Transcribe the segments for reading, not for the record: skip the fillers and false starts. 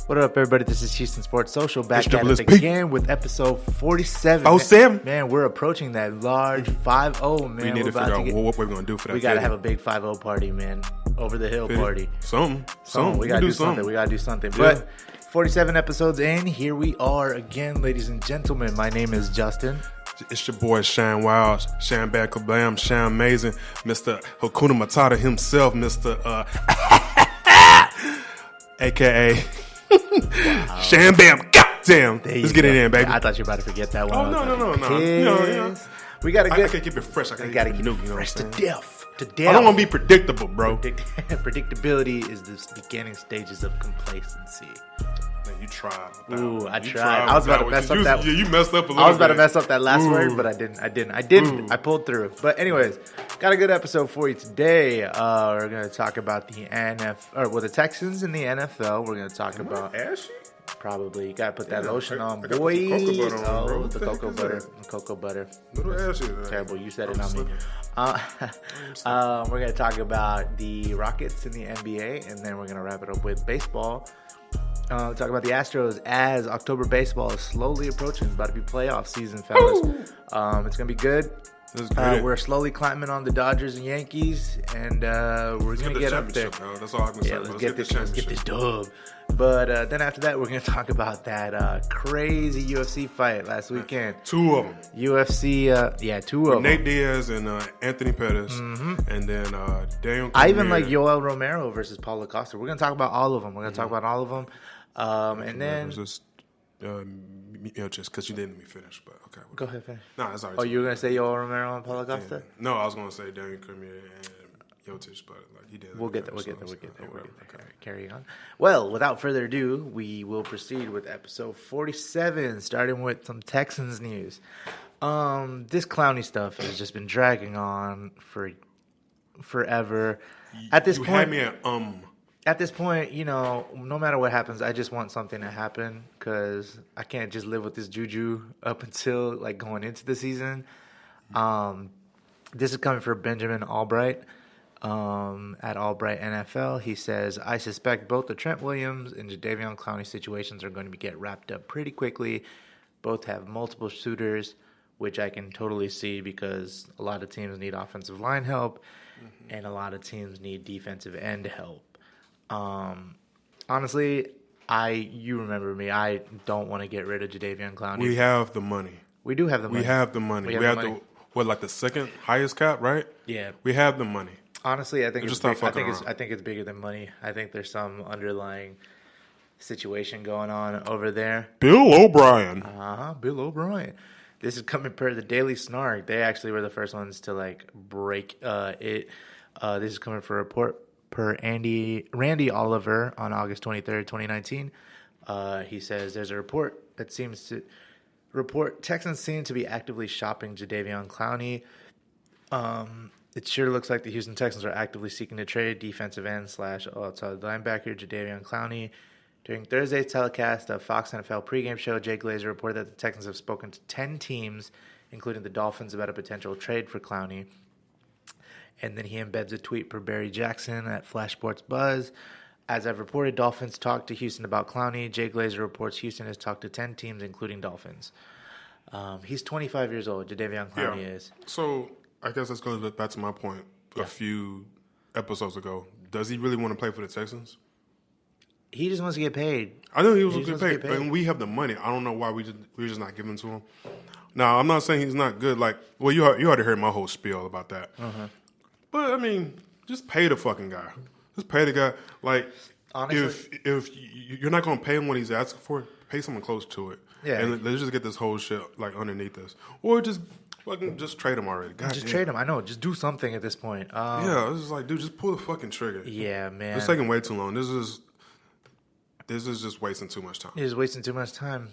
What up, everybody? This is Houston Sports Social back at it HSS Team. again with episode 47. 47? Man, we're approaching that large 5-0, man. We need to figure out what we're going to do for that. We got to have a big 5-0 party, man. Over the hill party. Something. We got to do something. We got to do something. Yeah. But 47 episodes in, here we are again, ladies and gentlemen. My name is Justin. It's your boy, Shine Wild, Shine Bad Kablam, Shine Amazing, Mr. Hakuna Matata himself, Mr. A.K.A. Wow. Sham Bam, goddamn. Let's get it in, baby. I thought you were about to forget that one. Oh, no. You know. We got to get... I can keep it fresh. I got to keep it fresh to death. I don't want to be predictable, bro. Predictability is the beginning stages of complacency. Man, you tried. Ooh, I tried. I was about to mess up that. You messed up a little bit. I was about to mess up that last word, but I didn't. I pulled through. But anyways, got a good episode for you today. We're going to talk about the the Texans in the NFL. We're going to talk about... Ashy? Probably. You got to put that lotion on, boys. The cocoa butter. The cocoa butter. Little ashy. Terrible. You said it on me. We're going to talk about the Rockets in the NBA, and then we're going to wrap it up with baseball. Talk about the Astros as October baseball is slowly approaching. It's about to be playoff season, fellas. It's going to be good. We're slowly climbing on the Dodgers and Yankees, and we're going to get up there. That's all I can say. Let's get this dub. But then after that, we're going to talk about that crazy UFC fight last weekend. Two of them. UFC, two of them. Nate Diaz and Anthony Pettis. Mm-hmm. And then Daniel Cormier. I even like Yoel Romero versus Paulo Costa. We're going to talk about all of them. And then... just because you didn't let me finish, but okay. Go ahead, finish. No, that's all right. Oh, you were going to say Yoel Romero and Paulo Costa? Yeah. No, I was going to say Daniel Cormier and Jokic, but he did. We'll get there. Carry on. Well, without further ado, we will proceed with episode 47, starting with some Texans news. This Clowney stuff has just been dragging on for forever. At this point, no matter what happens, I just want something to happen because I can't just live with this juju up until going into the season. This is coming from Benjamin Albright at Albright NFL. He says, I suspect both the Trent Williams and Jadeveon Clowney situations are going to get wrapped up pretty quickly. Both have multiple shooters, which I can totally see because a lot of teams need offensive line help and a lot of teams need defensive end help. Honestly, you remember me. I don't want to get rid of Jadeveon Clowney. We have the money. We do have the money. We have the money. We have the second highest cap, right? Yeah. We have the money. Honestly, I think it's bigger than money. I think there's some underlying situation going on over there. Bill O'Brien. Bill O'Brien. This is coming per the Daily Snark. They actually were the first ones to break it. This is coming for a report per Randy Oliver on August 23rd, 2019. He says there's a report that seems to report Texans seem to be actively shopping Jadeveon Clowney. It sure looks like the Houston Texans are actively seeking to trade defensive end / outside linebacker Jadeveon Clowney. During Thursday's telecast of Fox NFL pregame show, Jay Glazer reported that the Texans have spoken to 10 teams, including the Dolphins, about a potential trade for Clowney. And then he embeds a tweet per Barry Jackson at Flash Sports Buzz. As I've reported, Dolphins talked to Houston about Clowney. Jay Glazer reports Houston has talked to 10 teams, including Dolphins. He's 25 years old, Jadeveon Clowney is. So I guess let's go back to my point a few episodes ago. Does he really want to play for the Texans? He just wants to get paid. I know he was going to get paid. And we have the money. I don't know why we're just not giving it to him. Now, I'm not saying he's not good. You already heard my whole spiel about that. Uh-huh. But, I mean, just pay the fucking guy. Just pay the guy. Honestly, if you're not going to pay him what he's asking for, pay someone close to it. Yeah. And let's just get this whole shit, underneath us. Or just trade him already. Trade him. I know. Just do something at this point. Yeah, it's just dude, just pull the fucking trigger. Yeah, man. It's taking way too long. This is just wasting too much time. It is wasting too much time.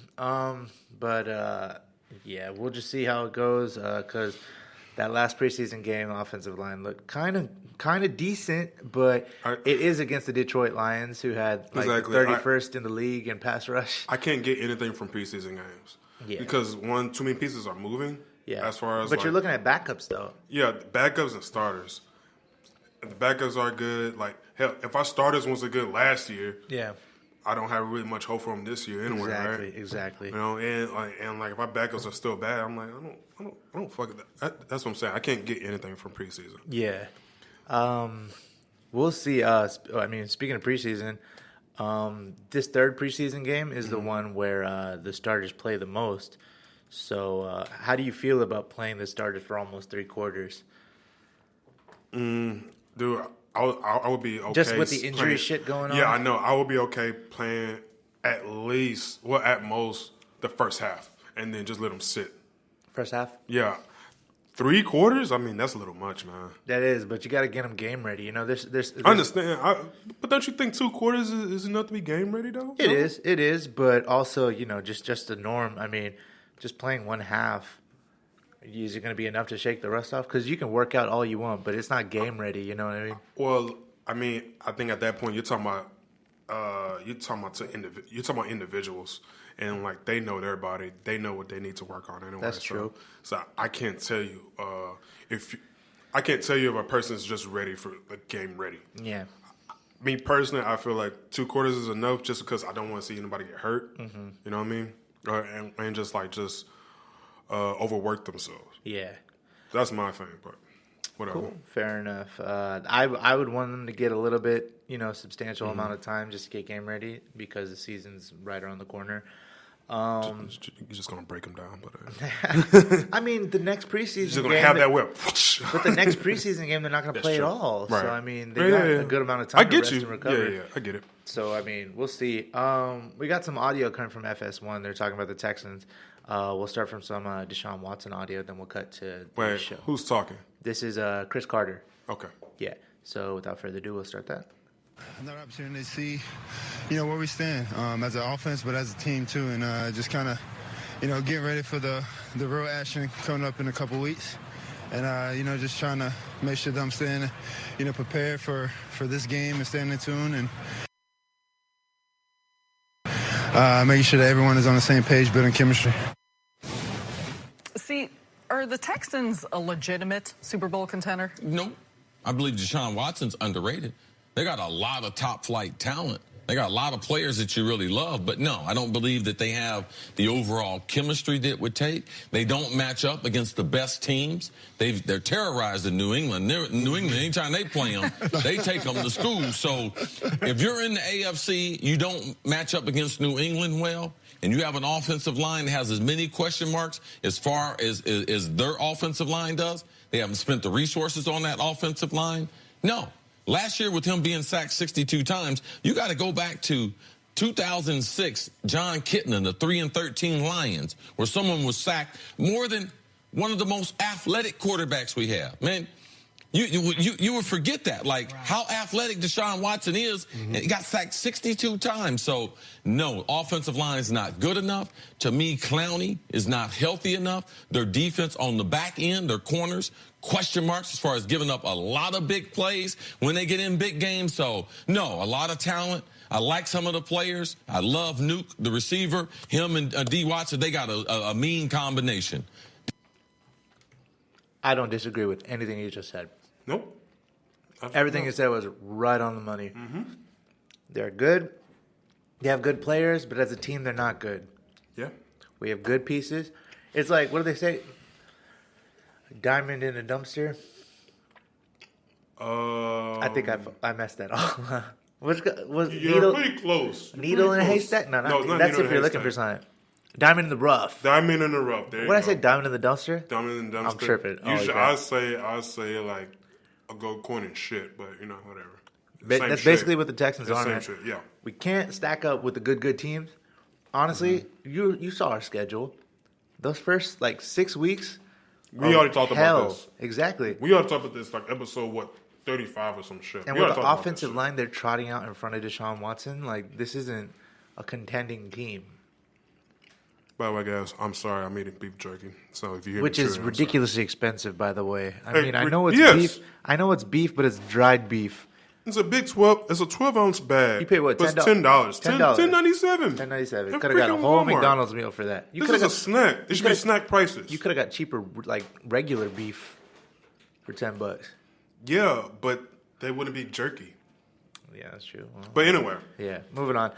We'll just see how it goes because that last preseason game, offensive line looked kind of decent, but it is against the Detroit Lions, who had 31st in the league in pass rush. I can't get anything from preseason games because too many pieces are moving. Yeah, as far as you're looking at backups though. Yeah, backups and starters. The backups are good. Hell, if our starters wasn't good last year, I don't have really much hope for him this year anyway, right? Exactly. You know, and like if my backups are still bad, I'm like, I don't fuck it. That's what I'm saying. I can't get anything from preseason. Yeah. We'll see. Speaking of preseason, this third preseason game is the one where the starters play the most. So, how do you feel about playing the starters for almost 3 quarters? Dude, I would be okay. Just with the injury shit going on? Yeah, I know. I would be okay playing at most, the first half, and then just let them sit. First half? Yeah. 3 quarters? I mean, that's a little much, man. That is, but you got to get them game ready. You know, there's I understand. But don't you think 2 quarters is enough to be game ready, though? It is, but also, you know, just the norm. I mean, just playing one half, is it going to be enough to shake the rust off? Because you can work out all you want, but it's not game ready. You know what I mean? Well, I mean, I think at that point you're talking about individuals, and like they know their body, they know what they need to work on anyway. That's true. So I can't tell you if a person's just ready for a game ready. Yeah. Me personally, I feel like 2 quarters is enough, just because I don't want to see anybody get hurt. Mm-hmm. You know what I mean? And just overwork themselves. Yeah. That's my thing, but whatever. Cool. Fair enough. I would want them to get a little bit, substantial amount of time just to get game ready because the season's right around the corner. You're just gonna break them down, but I mean, the next preseason you're just gonna game, have that whip. But the next preseason game, they're not gonna play true. at all. Right. So I mean, they got a good amount of time to rest and recover. Yeah, I get it. So I mean, we'll see. We got some audio coming from FS1. They're talking about the Texans. We'll start from some Deshaun Watson audio, then we'll cut to the show. Who's talking? This is Chris Carter. Okay. Yeah. So without further ado, we'll start that. Another opportunity to see, where we stand as an offense, but as a team too, and just kind of, getting ready for the real action coming up in a couple weeks, and just trying to make sure that I'm staying, prepared for this game and staying in tune and making sure that everyone is on the same page, building chemistry. See, are the Texans a legitimate Super Bowl contender? Nope. I believe Deshaun Watson's underrated. They got a lot of top-flight talent. They got a lot of players that you really love. But, no, I don't believe that they have the overall chemistry that it would take. They don't match up against the best teams. They're terrorized in New England. New England, anytime they play them, they take them to school. So if you're in the AFC, you don't match up against New England well, and you have an offensive line that has as many question marks as far as their offensive line does, they haven't spent the resources on that offensive line, no. Last year, with him being sacked 62 times, you got to go back to 2006, John Kitna, the 3-13 Lions, where someone was sacked more than one of the most athletic quarterbacks we have. Man, you would forget that, like how athletic Deshaun Watson is. And he got sacked 62 times. So, no, offensive line is not good enough. To me, Clowney is not healthy enough. Their defense on the back end, their corners, question marks as far as giving up a lot of big plays when they get in big games. So, no, a lot of talent. I like some of the players. I love Nuke, the receiver. Him and D. Watson, they got a mean combination. I don't disagree with anything you just said. Nope. Everything you said was right on the money. Mm-hmm. They're good. They have good players, but as a team, they're not good. Yeah. We have good pieces. It's like, what do they say? A diamond in a dumpster? I think I messed that up. You're needle, pretty close. Needle in a haystack? No, it's not that's needle if you're looking for something. Diamond in the rough. Diamond in the rough. There you What go. I say, diamond in the dumpster? Diamond in the dumpster. I'm tripping. Usually, I say like a gold coin and shit, but whatever. That's basically what the Texans are. Same shit, yeah. We can't stack up with the good teams. Honestly, you saw our schedule. Those first 6 weeks. We already talked about this. Exactly. We already talked about this episode 35 or some shit. And with the offensive line they're trotting out in front of Deshaun Watson, this isn't a contending team. By the way, guys, I'm sorry I'm eating beef jerky. So if you hear Which me is chewing, ridiculously expensive, by the way. I Hey, know it's yes. beef. I know it's beef, but it's dried beef. It's a big 12. It's a 12-ounce bag. You pay what? But it's $10. $10.97. $10.97. At Could have got a freaking whole Walmart. McDonald's meal for that. This is a snack. It should be snack prices. You could have got cheaper, regular beef for $10. Yeah, but they wouldn't be jerky. Yeah, that's true. Well, But anyway. yeah, moving on.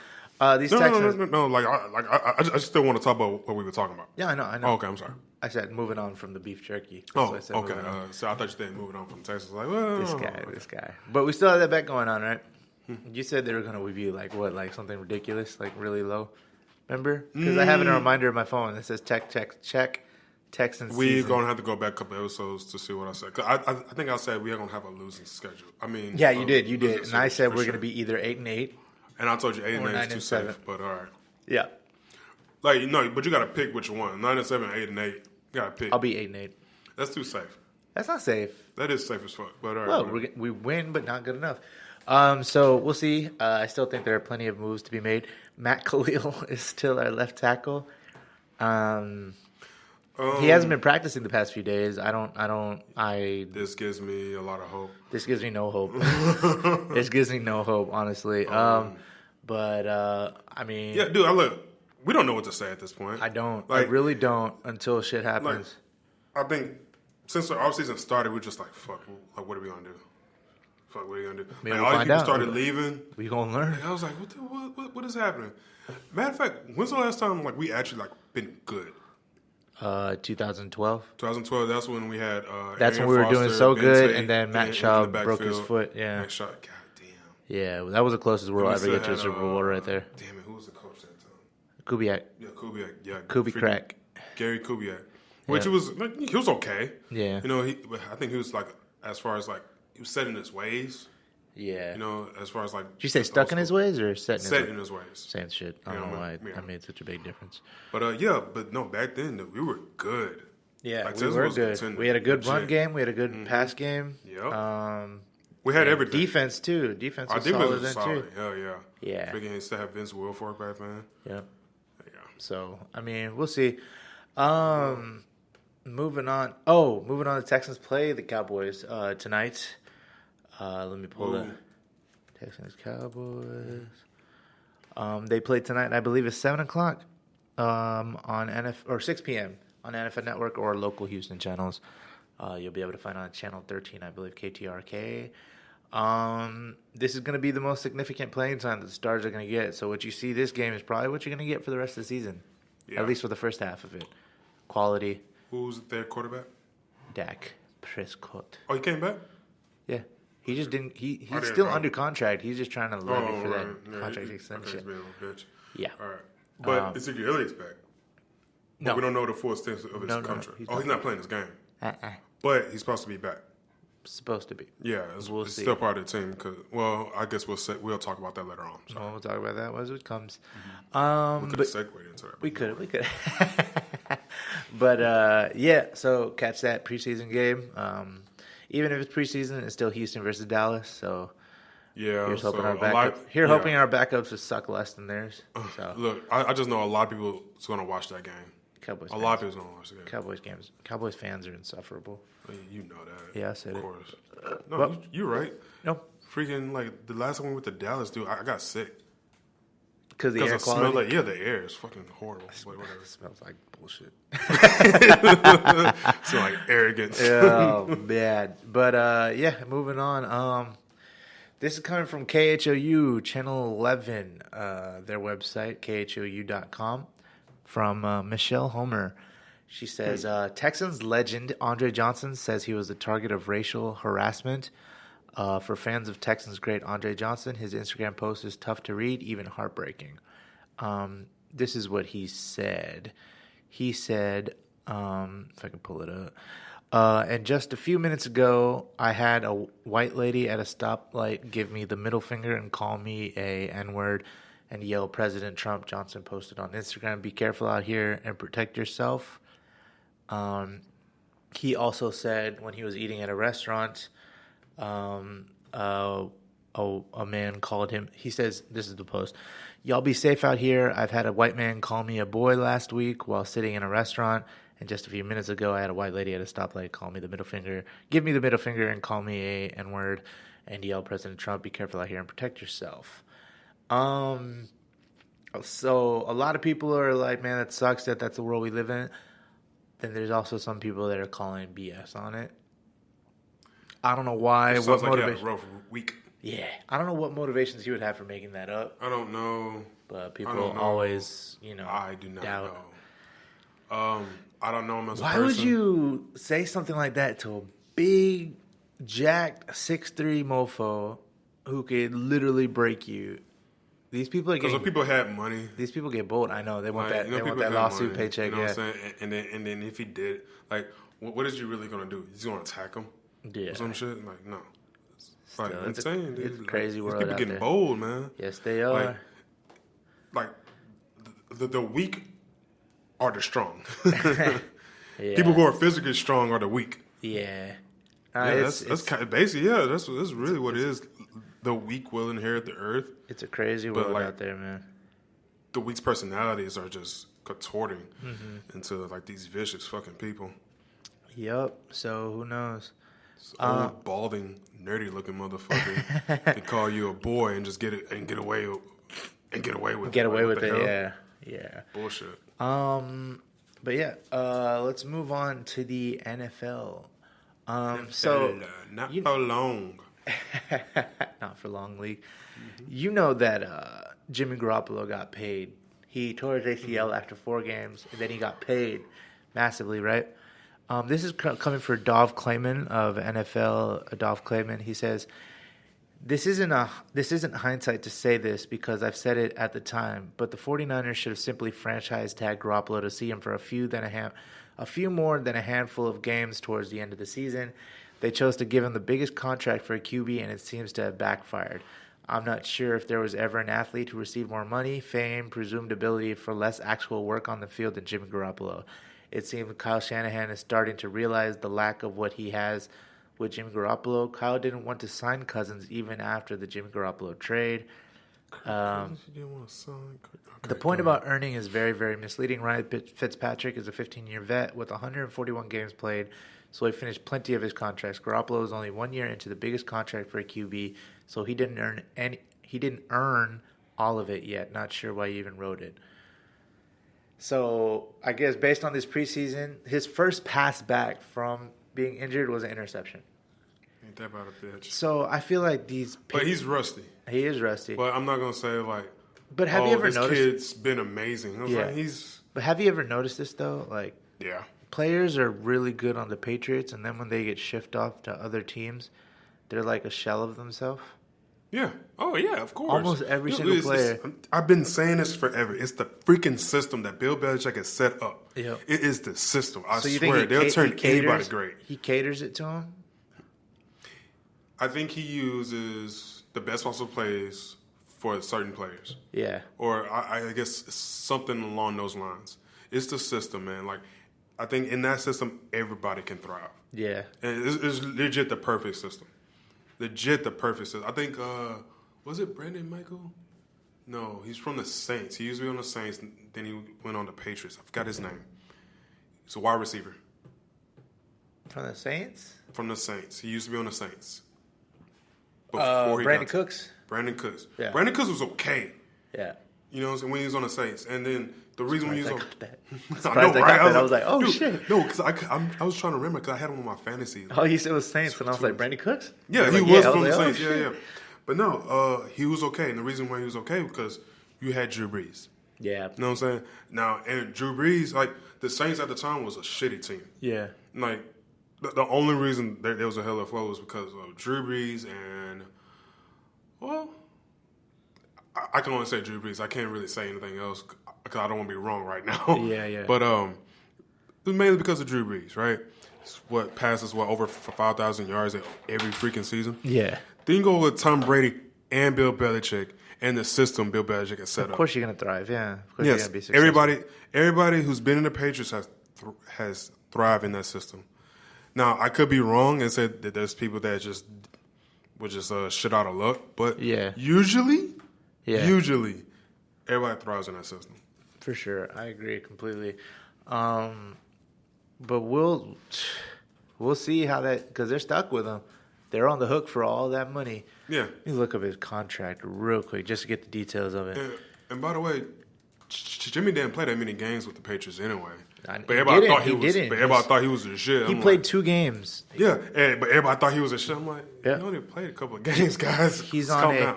These Texans. No. I still want to talk about what we were talking about. Yeah, I know. Oh, okay, I'm sorry. I said moving on from the beef jerky. That's okay. So I thought you said moving on from Texas. Like, well, This guy. But we still have that bet going on, right? You said they were going to review like something ridiculous, like really low. Remember? Because I have a reminder on my phone that says check Texans. We're going to have to go back a couple episodes to see what I said. 'Cause I think I said we are going to have a losing schedule. I mean, yeah, you did, and I said we're going to be either 8-8. And I told you 8 and 8 is too 7. safe. But all right, yeah, but you got to pick which one. 9-7, 8 and 8. You got to pick. I'll be 8-8. That's too safe. That's not safe. That is safe as fuck. But all right, well, we win, but not good enough. So we'll see. I still think there are plenty of moves to be made. Matt Khalil is still our left tackle. He hasn't been practicing the past few days. This gives me a lot of hope. This gives me no hope. This gives me no hope, honestly. But I mean, yeah, dude. We don't know what to say at this point. I don't. I really don't until shit happens. I think since the offseason started, we're just like, fuck. Like, what are we gonna do? Fuck, what are we gonna do? Maybe all these people started leaving. We gonna learn. I was like, what is happening? Matter of fact, when's the last time we actually been good? 2012. 2012. That's when we had. That's Arian when we were Foster, doing so Ben good, Tate, and then Matt Shaw broke his foot. Yeah. Matt Shaw. God damn. Yeah, that was the closest we'll ever get to a had, Super Bowl right there. Damn it, who was the coach that time? Kubiak. Yeah, Kubiak. Yeah, Kubiak. Gary Kubiak, which was he was okay. Yeah. I think he was as far as he was set in his ways. Yeah. As far as Did you say stuck in his ways or set in his ways? Same shit. I don't know why I made such a big difference. But but no, back then we were good. Yeah, we were good. We had a good run game. We had a good pass game. Yep. We had everything. Defense too. Defense was solid then too. Hell yeah. Yeah. Freaking used to have Vince Wilfork back then. Yeah. So I mean, we'll see. Moving on. The Texans play the Cowboys tonight. Let me pull the Texans Cowboys. They play tonight. I believe it's 7:00 on or 6 p.m. on NFL Network or local Houston channels. You'll be able to find on channel 13, I believe, KTRK. This is going to be the most significant playing time that the Stars are going to get. So what you see this game is probably what you're going to get for the rest of the season, at least for the first half of it. Quality. Who's their quarterback? Dak Prescott. Oh, he came back? Yeah. He just didn't. He's still under contract. He's just trying to levy for that contract extension. Yeah. All right. But Ezekiel Elliott's back. No. We don't know the full extent of his contract. He's not playing this game. But he's supposed to be back. Supposed to be. Yeah, it's still part of the team. I guess we'll talk about that later on. So. We'll talk about that as it comes. We could have segued into that. We could. But so catch that preseason game. Even if it's preseason, it's still Houston versus Dallas. So here's hoping our backups would suck less than theirs. So. Look, I just know a lot of people is going to watch that game. Cowboys. A lot of people going to watch the game. Cowboys fans are insufferable. You know that. Yeah, I said of it. Course. No, you're right. No. Freaking the last time we went to Dallas, dude, I got sick. Because the air quality? The air is fucking horrible. Whatever. It smells like bullshit. It's like arrogance. Oh, bad. But, moving on. This is coming from KHOU, Channel 11, their website, khou.com, from Michelle Homer. She says, Texans legend Andre Johnson says he was the target of racial harassment. For fans of Texans great Andre Johnson, his Instagram post is tough to read, even heartbreaking. This is what he said. He said, if I can pull it up. And just a few minutes ago, I had a white lady at a stoplight give me the middle finger and call me a N-word and yell President Trump. Johnson posted on Instagram, be careful out here and protect yourself. He also said when he was eating at a restaurant, a man called him. He says, this is the post. Y'all be safe out here. I've had a white man call me a boy last week while sitting in a restaurant. And just a few minutes ago, I had a white lady at a stoplight call me the middle finger, give me the middle finger and call me a N-word and yell President Trump, be careful out here and protect yourself. So a lot of people are like, man, that sucks that that's the world we live in. Then there's also some people that are calling BS on it. I don't know why. It sounds like you had a rough week. Yeah, I don't know what motivations he would have for making that up. I don't know. But people always, I do not doubt. know. I don't know him as a Why person. would you say something like that to a big, jacked 6'3" mofo who could literally break you? These people are getting... Because people had money. These people get bold. I know. They want Like, that. They want that lawsuit paycheck. You know what I'm saying? And then if he did, like, what is you really gonna do? He's gonna attack him? Yeah. Or some shit? Like, no. Still, Like, I'm saying, dude, it's a crazy world people out getting there. bold, man. Yes, they are. Like the weak are the strong. Yeah. People who are physically strong are the weak. Yeah. That's kind of basically, that's really what it is. The weak will inherit the earth. It's a crazy world out there, man. The weak's personalities are just contorting into like these vicious fucking people. Yep. So who knows? This old, balding, nerdy-looking motherfucker can call you a boy and just get away with it. Get away with What the it. hell? Yeah. Bullshit. But yeah, let's move on to the NFL. So not for long. Not for long, league. You know that Jimmy Garoppolo got paid. He tore his ACL after 4 games, and then he got paid massively, right? This is coming for Dov Kleiman of NFL. Dov Kleiman, he says, This isn't hindsight to say this because I've said it at the time, but the 49ers should have simply franchise tagged Garoppolo to see him for a few more than a handful of games towards the end of the season. They chose to give him the biggest contract for a QB, and it seems to have backfired. I'm not sure if there was ever an athlete who received more money, fame, presumed ability for less actual work on the field than Jimmy Garoppolo. It seems Kyle Shanahan is starting to realize the lack of what he has with Jimmy Garoppolo. Kyle didn't want to sign Cousins even after the Jimmy Garoppolo trade. The point about earning is very, very misleading. Ryan Fitzpatrick is a 15-year vet with 141 games played, so he finished plenty of his contracts. Garoppolo is only 1 year into the biggest contract for a QB, so he didn't earn all of it yet. Not sure why he even wrote it. So I guess based on this preseason, his first pass back from being injured was an interception. Ain't that about a bitch? So I feel like But he's rusty. He is rusty. But I'm not gonna say like. But have you ever noticed? This kid's been amazing. But have you ever noticed this though? Like, yeah, players are really good on the Patriots, and then when they get shipped off to other teams, they're like a shell of themselves. Yeah. Oh, yeah, of course. Almost every single player. I've been saying this forever. It's the freaking system that Bill Belichick has set up. Yep. It is the system. I So you swear. think They'll turn anybody great. He caters it to him? I think he uses the best possible plays for certain players. Yeah. Or I guess something along those lines. It's the system, man. Like, I think in that system, everybody can thrive. Yeah. And it's legit the perfect system. Legit the perfect system. I think, was it Brandon Michael? No, he's from the Saints. He used to be on the Saints, then he went on the Patriots. I forgot his name. He's a wide receiver. From the Saints? From the Saints. He used to be on the Saints. Brandon Cooks? Brandon Cooks. Yeah. Brandon Cooks was okay. Yeah. You know what I'm saying? When he was on the Saints. And then the reason when he was on... I know, right? I was like, oh, dude, shit. No, because I was trying to remember because I had him on my fantasy. Oh, you said it was Saints, and I was like, Brandon Cooks? Yeah, he was from the Saints. Yeah. But no, he was okay. And the reason why he was okay was because you had Drew Brees. Yeah. You know what I'm saying? Now, and Drew Brees, like, the Saints at the time was a shitty team. Yeah. Like, the only reason there was a hell of a flow was because of Drew Brees and, well, I can only say Drew Brees. I can't really say anything else because I don't want to be wrong right now. Yeah. But it was mainly because of Drew Brees, right? It's what passes, over 5,000 yards every freaking season? Yeah. Then you go with Tom Brady and Bill Belichick and the system Bill Belichick has set up. Of course you're going to thrive, yeah. Of course Yes, you're going to be successful. everybody who's been in the Patriots has thrived in that system. Now, I could be wrong and say that there's people that would just shit out of luck, but usually, everybody thrives in that system. For sure. I agree completely. But we'll see how that, because they're stuck with him. They're on the hook for all that money. Yeah. Let me look up his contract real quick just to get the details of it. And by the way, Jimmy didn't play that many games with the Patriots anyway. But everybody thought he was a shit. He played 2 games. Yeah, but everybody thought he was a shit. I'm like, he only played a couple of games, guys. He's on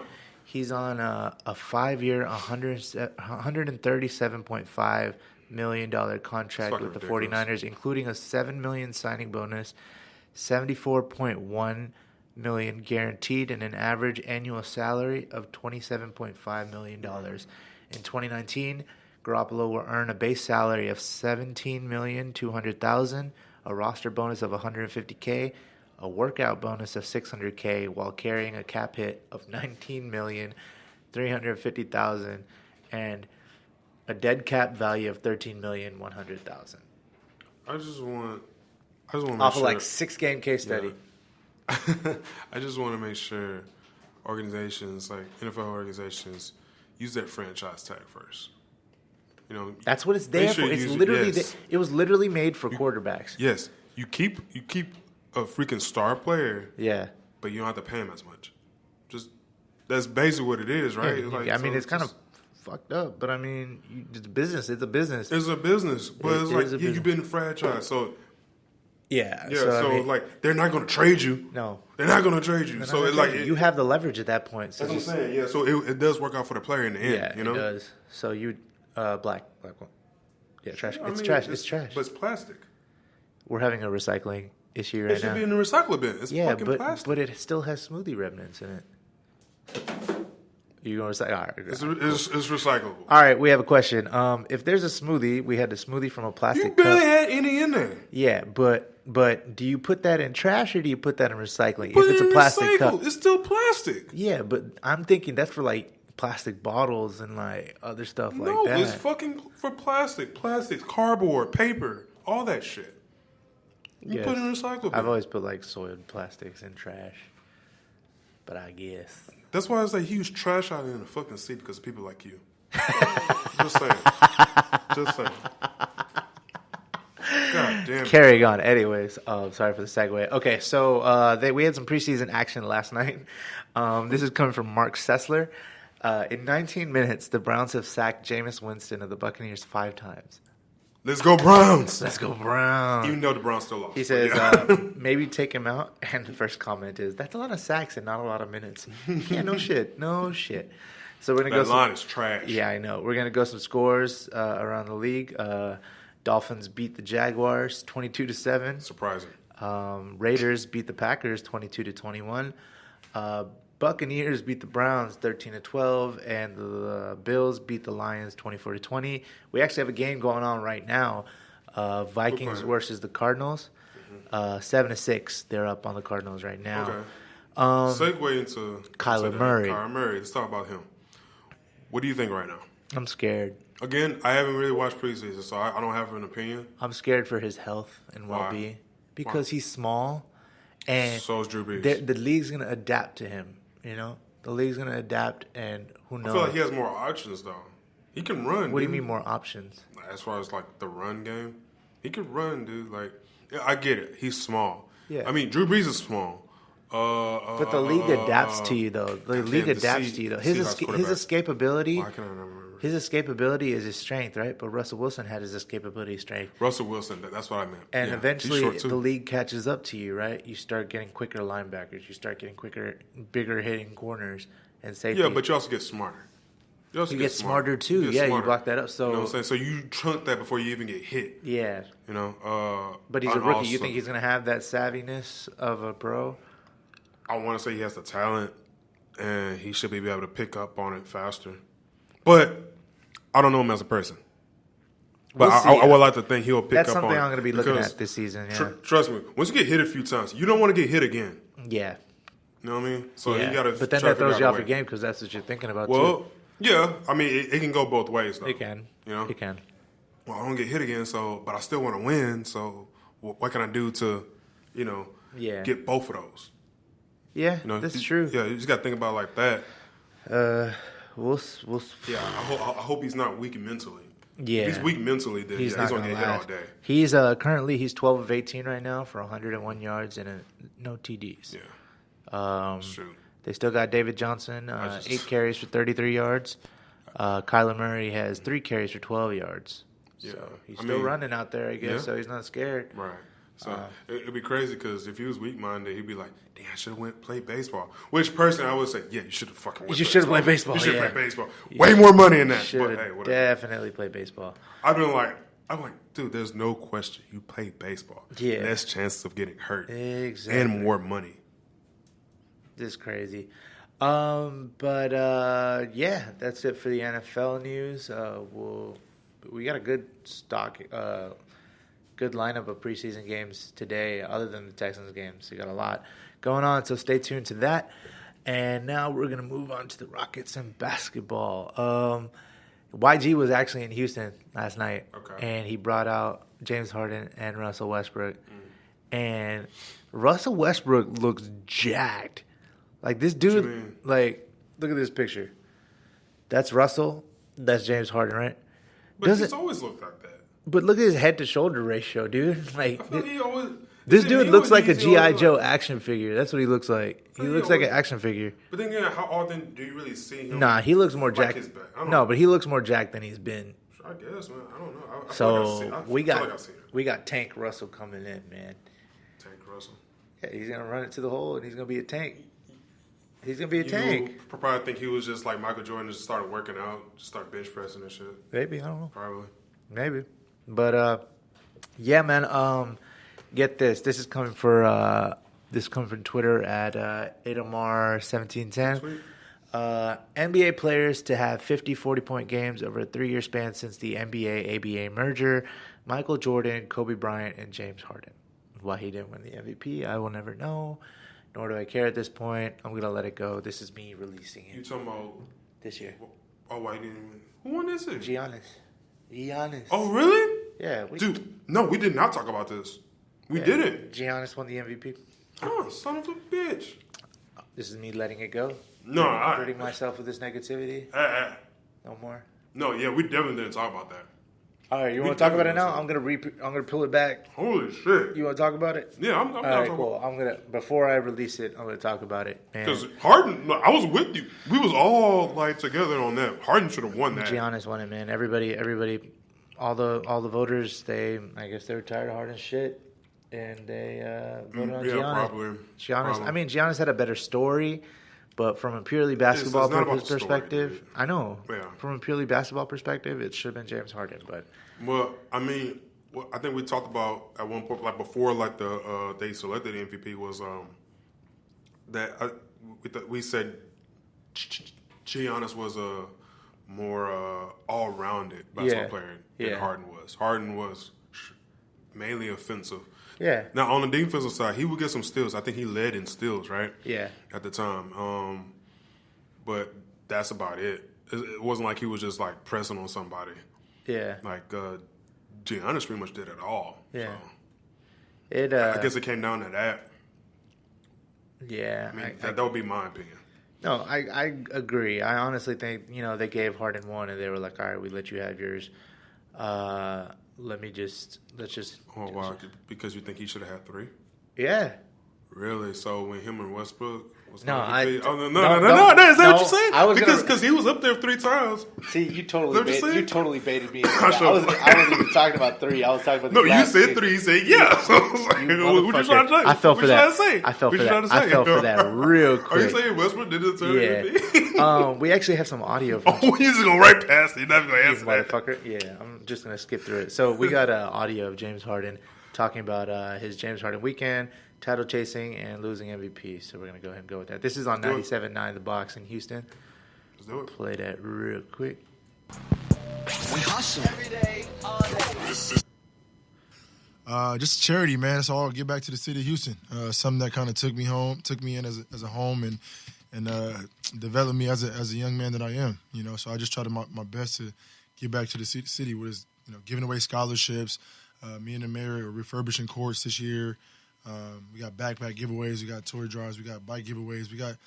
a 5-year, $137.5 million contract with the ridiculous. 49ers, including a $7 million signing bonus, $74.1 million guaranteed, and an average annual salary of $27.5 million. In 2019, Garoppolo will earn a base salary of $17,200,000, a roster bonus of $150K, a workout bonus of $600K, while carrying a cap hit of $19,350,000 and a dead cap value of $13,100,000. I just want to make off sure, of like 6-game case study. Yeah. I just want to make sure organizations like NFL organizations use that franchise tag first. You know, that's what it's there for. It's literally it was literally made for quarterbacks. Yes, you keep a freaking star player. Yeah, but you don't have to pay him as much. Just that's basically what it is, right? Yeah, like, I mean, it's kind of fucked up, but I mean, it's business. It's a business. It's a business, but it's like you've been franchised, so. Yeah. So I mean, like they're not going to trade you. No, they're not going to trade you. So it's like you have the leverage at that point. So that's what I'm saying. Yeah. So it does work out for the player in the end. Yeah, you know? It does. So you black one. Yeah, trash. I mean, trash. It's trash. But it's plastic. We're having a recycling issue right now. It should be in the recycling bin. It's fucking plastic. But it still has smoothie remnants in it. You gonna recycle? All right, it's recyclable. All right, we have a question. If there's a smoothie, we had the smoothie from a plastic You barely cup. had any in there. Yeah, but do you put that in trash or do you put that in recycling? Put if it's it a in plastic cup, it's still plastic. Yeah, but I'm thinking that's for like plastic bottles and like other stuff like that. No, it's fucking for plastics, cardboard, paper, all that shit. You put it in recyclable. I've always put like soiled plastics in trash, but I guess. That's why it's a huge trash out in the fucking sea because of people like you. Just saying. God damn. Carrying on. Anyways, sorry for the segue. Okay, so we had some preseason action last night. This is coming from Mark Sessler. In 19 minutes, the Browns have sacked Jameis Winston of the Buccaneers 5 times. Let's go Browns. Let's go Browns. Even though the Browns still lost. He says, maybe take him out. And the first comment is, that's a lot of sacks and not a lot of minutes. Yeah, no shit. No shit. So we're going to go. That line is trash. Yeah, I know. We're going to go some scores around the league. Dolphins beat the Jaguars 22-7. Surprising. Raiders beat the Packers 22-21. Buccaneers beat the Browns 13-12, and the Bills beat the Lions 24-20. We actually have a game going on right now. Vikings versus the Cardinals, 7-6. They're up on the Cardinals right now. Okay. Segue into Kyler Murray. Kyler Murray. Let's talk about him. What do you think right now? I'm scared. Again, I haven't really watched preseason, so I don't have an opinion. I'm scared for his health and well-being because he's small, and so is Drew Brees. The league's going to adapt to him. You know, the league's going to adapt, and who knows? I feel like he has more options, though. He can run. What do you mean more options? As far as, like, the run game, he can run, dude. Like, yeah, I get it. He's small. Yeah. I mean, Drew Brees is small. But the league adapts to you, though. The league adapts to you, though. His escapability. Why can I remember? His escapability is his strength, right? But Russell Wilson had his escapability strength. Russell Wilson, that's what I meant. And eventually the league catches up to you, right? You start getting quicker linebackers. You start getting bigger hitting corners and safety. Yeah, but you also get smarter. You get smarter too. You block that up. So, you know what I'm saying? So you chunk that before you even get hit. Yeah. You know? But he's a rookie. You think he's going to have that savviness of a pro? I want to say he has the talent, and he should be able to pick up on it faster. But I don't know him as a person. But I would like to think he'll pick up on it. That's something I'm going to be looking at this season, yeah. Trust me, once you get hit a few times, you don't want to get hit again. Yeah. You know what I mean? So you got to. But then that throws you off your game because that's what you're thinking about, too. Yeah. I mean, it can go both ways, though. It can. You know? It can. Well, I don't get hit again, but I still want to win, so what can I do to, get both of those? Yeah, that's true. Yeah, you just got to think about it like that. We'll yeah, I hope he's not weak mentally. Yeah. If he's weak mentally, then he's going to get hit all day. He's currently 12 of 18 right now for 101 yards and no TDs. Yeah. Shoot. They still got David Johnson, 8 carries for 33 yards. Kyler Murray has 3 carries for 12 yards. Yeah. So he's still running out there, I guess, Yeah. so he's not scared. Right. So it'd be crazy because if he was weak-minded, he'd be like, "Damn, I should have played baseball." Which personally, I would say, "Yeah, you should have fucking went. You should have played baseball. You should have yeah. played baseball. Way more money in that." Should But hey, have whatever. definitely played baseball. I'm like, dude, there's no question. You play baseball. Yeah. Less chances of getting hurt. Exactly. And more money. This is crazy. Yeah, that's it for the NFL news. We got a good good lineup of preseason games today, other than the Texans games. We got a lot going on, so stay tuned to that. And now we're going to move on to the Rockets and basketball. YG was actually in Houston last night, and he brought out James Harden and Russell Westbrook. And Russell Westbrook looks jacked. Like, this dude, like, look at this picture. That's Russell. That's James Harden, right? But he's always looked like that. But look at his head-to-shoulder ratio, dude. Like, this dude looks like a G.I. Joe action figure. That's what he looks like. He looks like an action figure. But then again, how often do you really see him? Nah, he looks more like jacked. No, but he looks more jacked than he's been. I guess, man. I don't know. We got Tank Russell coming in, man. Tank Russell. Yeah, he's gonna run it to the hole, and he's gonna be a tank. He's gonna be a tank. You probably think he was just like Michael Jordan, just started working out, just start bench pressing and shit. Maybe, I don't know. Probably. Maybe, but yeah, man. Get this. This is coming from Twitter at AdomR1710. NBA players to have 50 40-point games over a 3-year span since the NBA-ABA merger. Michael Jordan, Kobe Bryant, and James Harden. Why he didn't win the MVP, I will never know. Nor do I care at this point. I'm going to let it go. This is me releasing it. You talking about this year? Oh, why you didn't win? Who won this year? Giannis. Oh, really? Yeah. Dude, no, we did not talk about this. We didn't. Giannis won the MVP. Oh, son of a bitch. This is me letting it go. No, hurting myself with this negativity. No more. No, yeah, we definitely didn't talk about that. All right, you want to talk about it now? I'm gonna pull it back. Holy shit! You want to talk about it? Yeah, I'm all right, cool. Before I release it, I'm gonna talk about it. Because Harden, I was with you. We was all like together on that. Harden should have won that. Giannis won it, man. Everybody, all the voters. I guess they were tired of Harden's shit, and they voted on Giannis. Probably. Giannis. I mean, Giannis had a better story. But from a purely basketball perspective, story, I know. Yeah. From a purely basketball perspective, it should have been James Harden. But I mean, I think we talked about at one point, like before, like they selected the MVP was that we said Giannis was a more all-rounded basketball player than Harden was. Harden was mainly offensive. Yeah. Now, on the defensive side, he would get some steals. I think he led in steals, right? Yeah. At the time. But that's about it. It wasn't like he was just, like, pressing on somebody. Yeah. Like, Giannis pretty much did it all. Yeah. So. I guess it came down to that. Yeah. I mean, that would be my opinion. No, I agree. I honestly think, they gave Harden one, and they were like, all right, we let you have yours. Let's just. Oh, wow. Because you think he should have had 3? Yeah. Really? So when him and Westbrook was no, no. Is that what you're saying? Because he was up there 3 times. See, you totally baited me. I wasn't even talking about 3. I was talking about the you said 3. You said yeah. So I was like, what you trying to say? I fell for that. I fell for that real quick. Are you saying Westbrook did it to Yeah. We actually have some audio. From you're just going right past it. You're not going to answer that. Motherfucker. Yeah, I'm just going to skip through it. So we got audio of James Harden talking about his James Harden weekend, title chasing, and losing MVP. So we're going to go ahead and go with that. This is on 97.9 The Box in Houston. Let's do it. Play that real quick. We hustle every day, all day. Just a charity, man. So I'll get back to the city of Houston. Something that kind of took me in as a home and developed me as a young man that I am. So I just try to my best to get back to the city, where it's giving away scholarships. Me and the mayor are refurbishing courts this year. We got backpack giveaways. We got toy drives. We got bike giveaways. We got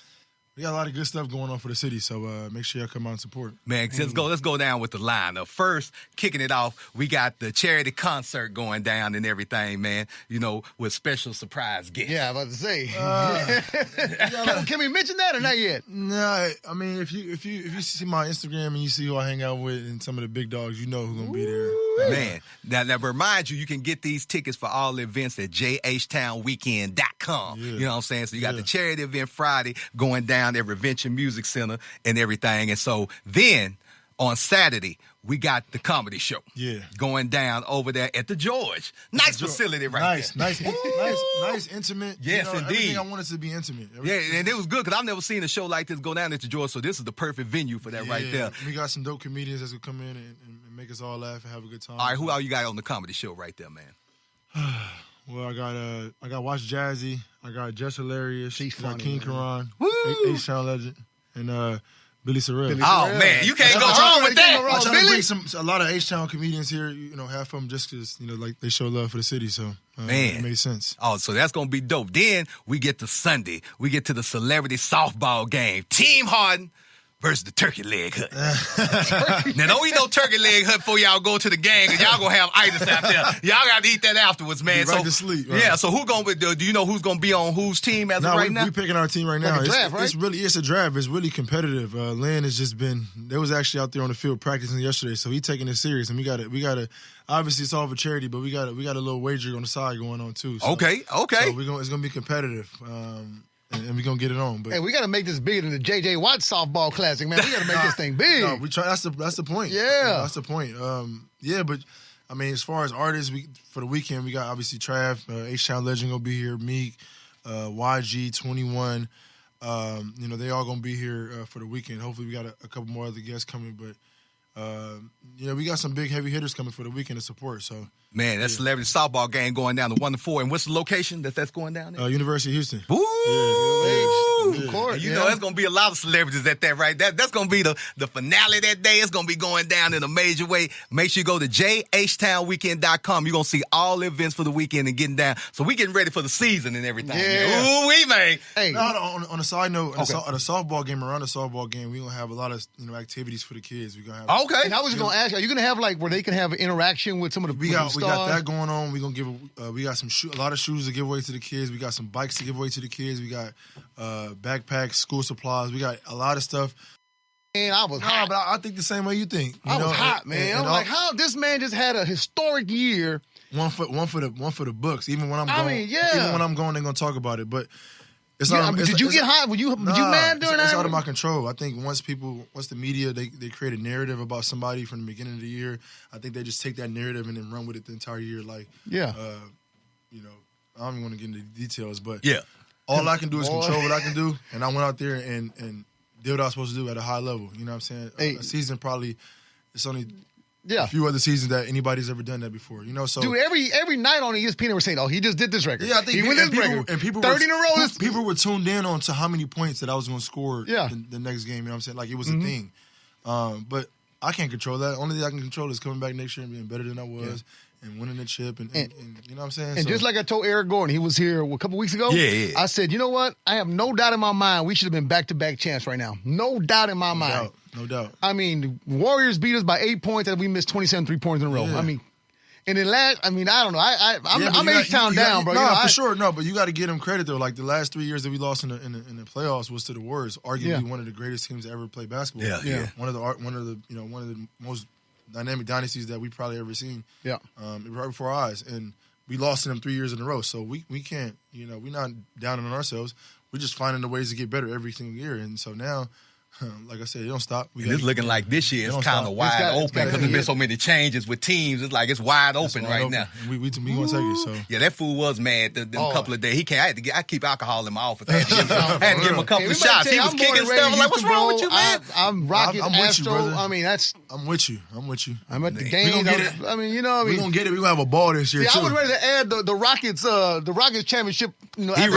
We got a lot of good stuff going on for the city, so make sure y'all come out and support. Man, let's go down with the lineup. First, kicking it off, we got the charity concert going down and everything, man. You know, with special surprise guests. Yeah, I was about to say. Can we mention that or not yet? No, I mean, if you see my Instagram and you see who I hang out with and some of the big dogs, you know who's gonna be there. Man, now remind you can get these tickets for all the events at jhtownweekend.com. Yeah. You know what I'm saying? So you got the charity event Friday going down at Revention Music Center and everything. And so then on Saturday, we got the comedy show going down over there at the George. Nice facility right there. Nice, intimate. Yes, indeed. Everything I wanted to be intimate. And it was good because I've never seen a show like this go down at the George, so this is the perfect venue for that right there. We got some dope comedians that's going to come in and make us all laugh and have a good time. All right, who all you got on the comedy show right there, man? Well, I got Watch Jazzy, I got Just Hilarious, I got King Karan, H-Town Legend, and Billy Sorrell. Oh man, you can't go wrong with that. I'm trying to bring a lot of H-Town comedians here. You know, half of them just because like they show love for the city. So it made sense. Oh, so that's gonna be dope. Then we get to Sunday. We get to the celebrity softball game. Team Harden versus the turkey leg hut. Now, don't eat no turkey leg hut before y'all go to the game, because y'all gonna have itis out there. Y'all got to eat that afterwards, man. Right to sleep. Right. Yeah, so who gonna do you know who's gonna be on whose team as of right now? We're picking our team right now. Like a draft, right? It's a draft. It's really competitive. Lynn has just been, they was actually out there on the field practicing yesterday, so he's taking it serious, and we got to obviously it's all for charity, but we got a little wager on the side going on too. So, Okay. So it's gonna be competitive. And we're going to get it on. But hey, we got to make this bigger than the J.J. Watt softball classic, man. We got to make this thing big. No, we try. That's the point. Yeah. That's the point. But, I mean, as far as artists, for the weekend, we got obviously Trav, H-Town Legend going to be here, Meek, YG, 21. They all going to be here for the weekend. Hopefully we got a couple more other guests coming. But, we got some big heavy hitters coming for the weekend to support. So, man, that celebrity softball game going down to 1 to 4. And what's the location that's going down there? University of Houston. Woo! Of course. You know, there's going to be a lot of celebrities at that, right? That's going to be the finale that day. It's going to be going down in a major way. Make sure you go to jhtownweekend.com. You're going to see all the events for the weekend and getting down. So we getting ready for the season and everything. Yeah. Ooh, we man. Hey. No, on a side note, at the softball game, around the softball game, we're going to have a lot of activities for the kids. We're going to have Okay. And I was just going to ask you, are you going to have like where they can have an interaction with some of the We got stars? that going on. We're going to give we got a lot of shoes to give away to the kids. We got some bikes to give away to the kids. We got backpacks, school supplies. We got a lot of stuff. Man, I was hot. But I think the same way you think. I was hot, man. I was like, how this man just had a historic year. One for the books. Even when I'm going, even when I'm going, they're gonna talk about it. But it's Yeah, not. did you get hot? Were you mad during that? It's out of my control. I think once the media they create a narrative about somebody from the beginning of the year, I think they just take that narrative and then run with it the entire year. Like, I don't even want to get into the details, but all I can do is control what I can do, and I went out there and did what I was supposed to do at a high level. You know what I'm saying? A season probably it's only. A few other seasons that anybody's ever done that before, So, dude, every night on ESPN they were saying, "Oh, he just did this record. Yeah, I think he went this record. And people 30 in a row. People were tuned in on to how many points that I was going to score. The next game. You know what I'm saying? Like it was a thing. But I can't control that. Only thing I can control is coming back next year and being better than I was and winning the chip. And you know what I'm saying? And just like I told Eric Gordon, he was here a couple weeks ago. Yeah. I said, you know what? I have no doubt in my mind we should have been back-to-back champs right now. No doubt in my mind. No doubt. I mean, Warriors beat us by 8 points and we missed 27 3-pointers in a row. Yeah. I mean, and then I don't know. I'm H-Town down, bro. No, for sure. No, but you got to give them credit though. Like the last 3 years that we lost in the playoffs was to the Warriors, arguably one of the greatest teams to ever play basketball. Yeah. One of the most dynamic dynasties that we probably ever seen. Yeah. Right before our eyes, and we lost to them 3 years in a row. So we can't. We're not down on ourselves. We're just finding the ways to get better every single year. And so now, like I said, it don't stop. It's looking like this year is kind of wide open because there's been so many changes with teams. It's like it's wide open right now. And we gonna take it. So yeah, that fool was mad the couple of days. He can't. I keep alcohol in my office. I had to give him a couple of shots. He was kicking stuff. I'm like, what's wrong with you, man? I'm rocking Astro. With you, brother. I mean, I'm with you. I'm at the game. We're gonna get it. We're gonna have a ball this year too. I was ready to add the Rockets championship. He ready. He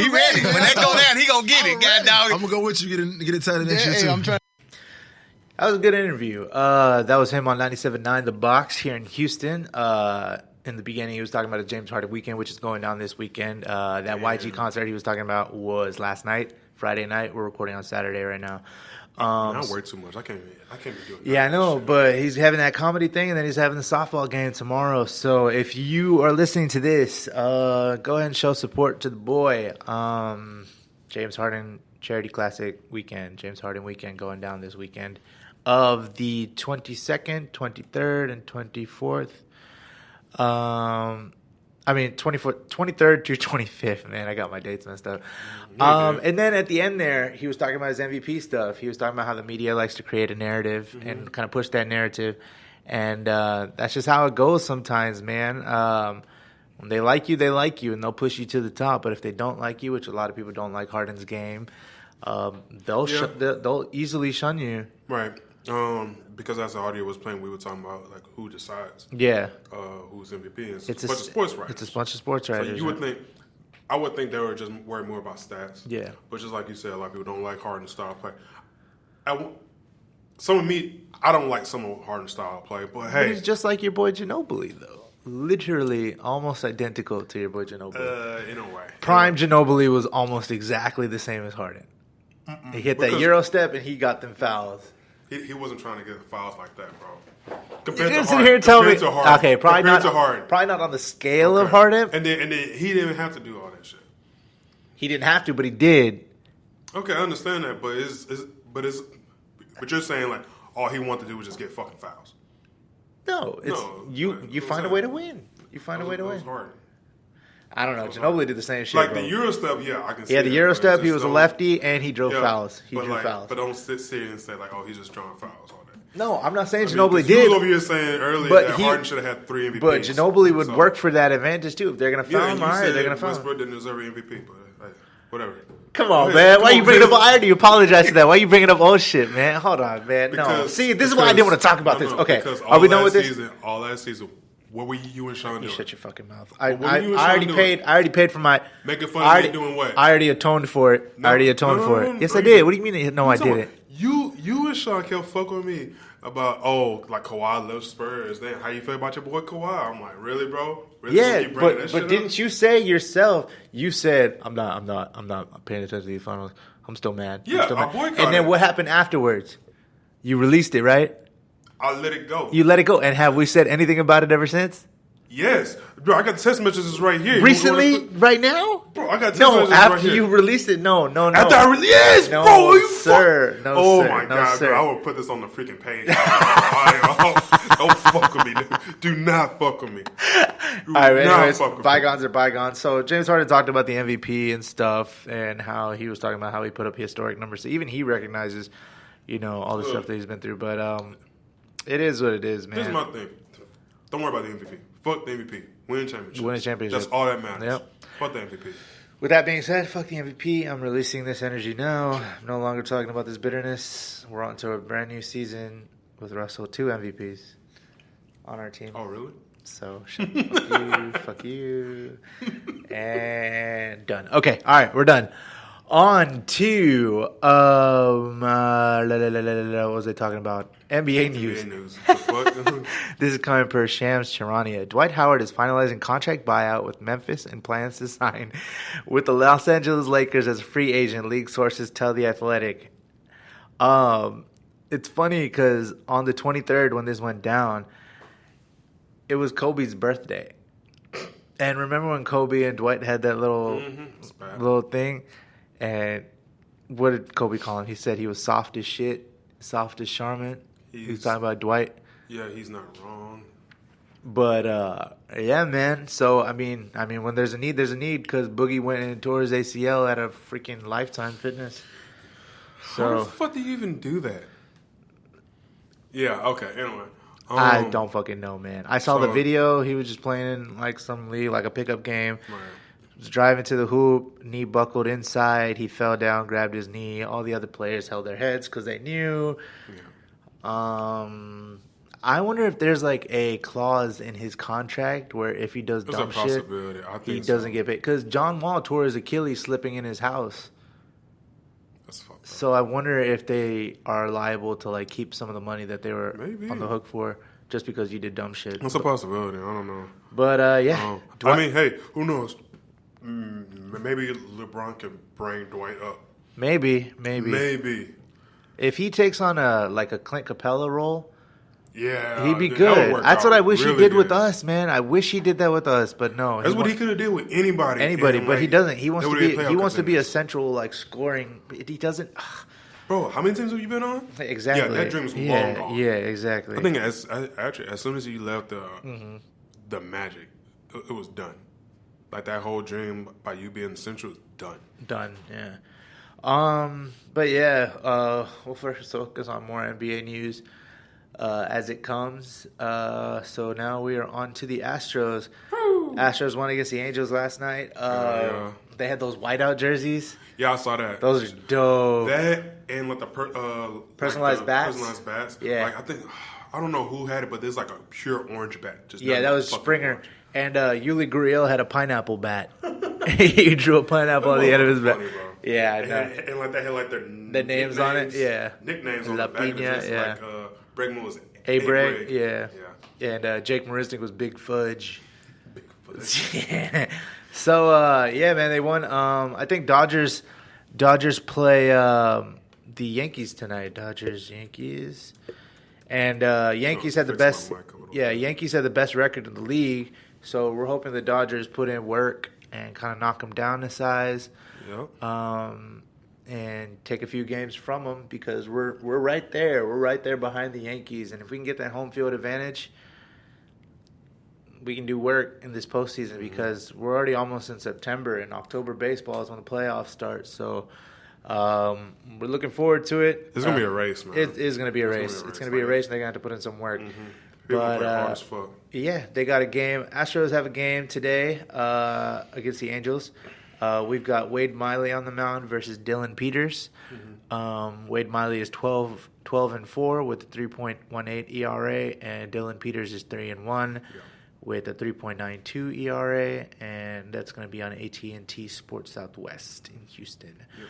ready. When that go down, he gonna get it. God dog. I'm gonna go with you. Get it tight next year too. I'm trying. That was a good interview. That was him on 97.9 The Box here in Houston. In the beginning, he was talking about the James Harden weekend, which is going down this weekend. That YG concert he was talking about was last night. Friday night. We're recording on Saturday right now. I work too much. I can't be doing that. Yeah, I know, but he's having that comedy thing, and then he's having the softball game tomorrow. So if you are listening to this, go ahead and show support to the boy. James Harden Charity Classic weekend, James Harden weekend going down this weekend of the 22nd, 23rd, and 24th. 23rd through 25th, man. I got my dates messed up. And then at the end there, he was talking about his MVP stuff. He was talking about how the media likes to create a narrative and kind of push that narrative. And that's just how it goes sometimes, man. When they like you, and they'll push you to the top. But if they don't like you, which a lot of people don't like Harden's game, they'll easily shun you. Right. Because as the audio was playing, we were talking about like who decides. Yeah. Who's MVP? It's a bunch of sports writers. It's a bunch of sports writers. So you would think, I would think they were just worried more about stats. Yeah. But just like you said, a lot of people don't like Harden's style play. Some of me, I don't like some of Harden's style play, but hey, he's just like your boy Ginobili, though. Literally almost identical to your boy Ginobili. In a way. Prime Ginobili was almost exactly the same as Harden. He hit that Euro step and he got them fouls. He wasn't trying to get fouls like that, bro. You didn't sit here and tell me. Okay, probably not on the scale of Harden. And then he didn't have to do all that shit. He didn't have to, but he did. Okay, I understand that, but you're saying like all he wanted to do was just get fucking fouls. No, you find a way to win. You find a way to win. Hard. I don't know. Ginobili did the same shit. Like the Euro step, yeah, I can see. Yeah, the Euro step, he was a lefty and he drove fouls. He drew fouls. But don't sit here and say like, oh, he's just drawing fouls all day. No, I'm not saying Ginobili did. You were over here saying earlier that Harden should have had 3 MVPs. But Ginobili would work for that advantage too. If they're going to foul him, all right, they're going to foul him. Westbrook didn't deserve an MVP, but hey, whatever. Come on, man. Why you bringing up? I already apologized for that. Why you bringing up old shit, man? Hold on, man. No. See, this is why I didn't want to talk about this. Okay, are we done with this? All last season, what were you and Sean doing? You shut your fucking mouth. I already paid for my. Making fun of me doing what? I already atoned for it. Yes, I did. What do you mean? No, I didn't. You and Sean kept fucking with me about like Kawhi loves Spurs. Then how you feel about your boy Kawhi? I'm like, really, bro? Really? Yeah, but didn't you say yourself? You said I'm not paying attention to these finals. I'm still mad. Yeah, I boycotted. And then what happened afterwards? You released it, right? I let it go. You let it go, and have we said anything about it ever since? Yes, bro. I got text messages right here. Recently, right now, bro. I got text messages after right here. you released it. No. After I released, yes, no, bro. You sir. No, oh sir. my no, god, sir. bro. I will put this on the freaking page. Don't fuck with me. Do not fuck with me. All right, anyways, bygones are bygones. So James Harden talked about the MVP and stuff, and how he was talking about how he put up historic numbers. So even he recognizes, all the stuff that he's been through. But it is what it is, man. Here's my thing. Don't worry about the MVP. Fuck the MVP. Win championship. Win a championship. That's all that matters. Yep. Fuck the MVP. With that being said, fuck the MVP. I'm releasing this energy now. I'm no longer talking about this bitterness. We're on to a brand new season with Russell, 2 MVPs on our team. Oh, really? So, fuck you, and done. Okay, all right, we're done. On to, what was I talking about? NBA news. This is coming per Shams Charania. Dwight Howard is finalizing contract buyout with Memphis and plans to sign with the Los Angeles Lakers as a free agent, league sources tell The Athletic. It's funny because on the 23rd when this went down, it was Kobe's birthday. And remember when Kobe and Dwight had that little thing? And what did Kobe call him? He said he was soft as shit, soft as Charmin. He was talking about Dwight. Yeah, he's not wrong. But yeah, man. So I mean, when there's a need, there's a need. Because Boogie went and tore his ACL at a freaking Lifetime Fitness. So how the fuck do you even do that? Yeah. Okay. Anyway. I don't fucking know, man. I saw the video. He was just playing in like some league, like a pickup game. Right. Was driving to the hoop, knee buckled inside. He fell down, grabbed his knee. All the other players held their heads because they knew. Yeah. I wonder if there's like a clause in his contract where if he does dumb shit, he doesn't get paid. Because John Wall tore his Achilles slipping in his house. That's fucked up. So I wonder if they are liable to like keep some of the money that they were on the hook for just because you did dumb shit. That's a possibility. I don't know. But yeah. I mean, hey, who knows? Maybe LeBron can bring Dwight up. Maybe. If he takes on a Clint Capella role, yeah, he'd be good. That's what I wish he did with us, man. I wish he did that with us, but no. That's what he could have did with anybody. But he doesn't. He wants to be a central scoring. He doesn't. Bro, how many teams have you been on? Exactly. Yeah, that dream's long gone. Yeah, exactly. I think as soon as he left the Magic, it was done. Like that whole dream by you being central is done. Done. Yeah. But yeah, we'll first focus on more NBA news as it comes. So now we are on to the Astros. Woo! Astros won against the Angels last night. They had those whiteout jerseys. Yeah, I saw that. Those are dope. That and the personalized bats. Personalized bats. Yeah. I don't know who had it, but there's a pure orange bat. That was Springer. Orange. And Yuli Gurriel had a pineapple bat. He drew a pineapple on the end of his bat. Yeah, I know. And they had their names on it. Yeah, nicknames on the back of it. Yeah. Bregman was Abreg. Yeah. And Jake Marisnik was Big Fudge. Big Fudge. Yeah. So man, they won. I think Dodgers play the Yankees tonight. Yankees, and Yankees had the best. Yeah, Yankees had the best record in the league. So we're hoping the Dodgers put in work and kind of knock them down to size. Yep. And take a few games from them because we're right there. We're right there behind the Yankees, and if we can get that home field advantage, we can do work in this postseason because we're already almost in September, and October baseball is when the playoffs start. So we're looking forward to it. It's gonna be a race, man. It is gonna be a race. It's gonna be a race, and they're gonna have to put in some work. Mm-hmm. But yeah, they got a game. Astros have a game today against the Angels. We've got Wade Miley on the mound versus Dylan Peters. Mm-hmm. Wade Miley is 12-4 with a 3.18 ERA, and Dylan Peters is 3-1 with a 3.92 ERA, and that's going to be on AT&T Sports Southwest in Houston. Yep.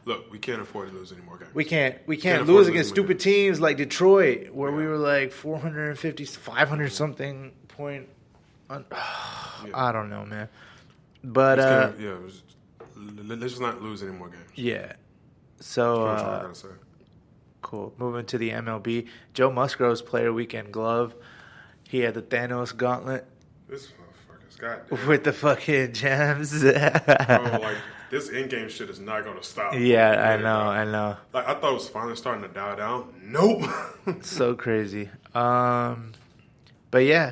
Look, we can't afford to lose any more games. We can't lose against stupid teams like Detroit, where we were like 450, 500 something point. I don't know, man. But let's just not lose any more games. Yeah. So That's what I gotta say. Cool. Moving to the MLB, Joe Musgrove's Player Weekend glove. He had the Thanos gauntlet. This motherfucker's goddamn. With the fucking gems. Bro, this in-game shit is not gonna stop. Yeah, I know. I thought it was finally starting to die down. Nope. So crazy. But yeah,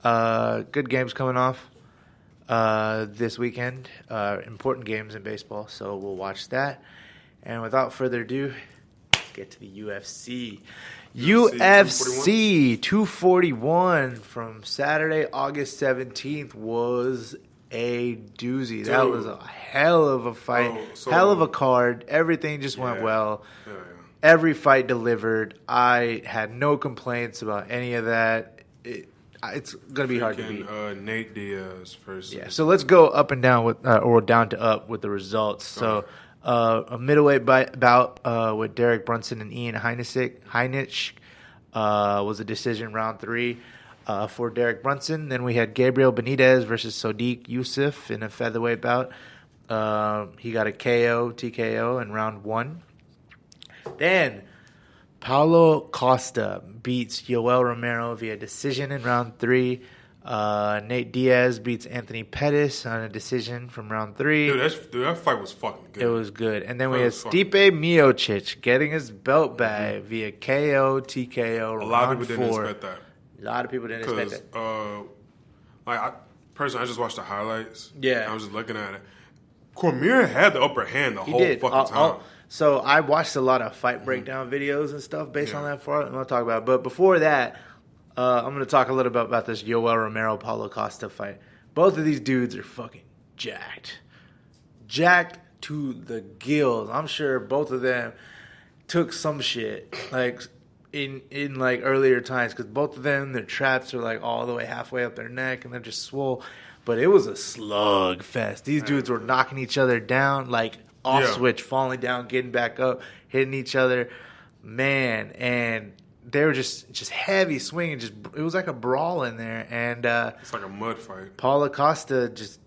good games coming off this weekend. Important games in baseball, so we'll watch that. And without further ado, let's get to the UFC. UFC 241 from Saturday, August 17th was a doozy. That was a hell of a fight. Hell of a card. Everything just went well. Yeah. Every fight delivered. I had no complaints about any of that. It's going to be hard to beat. Nate Diaz versus. Yeah, so let's go up and down with, or down to up with the results. So a middleweight bout with Derek Brunson and Ian Heinisch was a decision round 3 for Derek Brunson. Then we had Gabriel Benitez versus Sodiq Yusuff in a featherweight bout. He got a TKO in round 1. Then Paulo Costa beats Yoel Romero via decision in round 3. Nate Diaz beats Anthony Pettis on a decision from round 3. Dude, that fight was fucking good. It was good. And then we had Stipe Miocic getting his belt back via KO, TKO, round 4. A lot of people didn't expect that. A lot of people didn't expect that. Personally, I just watched the highlights. Yeah. I was just looking at it. Cormier had the upper hand the whole fucking time. So I watched a lot of fight breakdown videos and stuff based on that fight. I'm going to talk about it. But before that, I'm going to talk a little bit about this Yoel Romero-Paulo Costa fight. Both of these dudes are fucking jacked. Jacked to the gills. I'm sure both of them took some shit in earlier times because both of them, their traps are all the way halfway up their neck and they're just swole. But it was a slug fest. These dudes were knocking each other down switch, falling down, getting back up, hitting each other. Man, and they were just heavy swinging. It was like a brawl in there. And it's like a mud fight. Paulo Costa just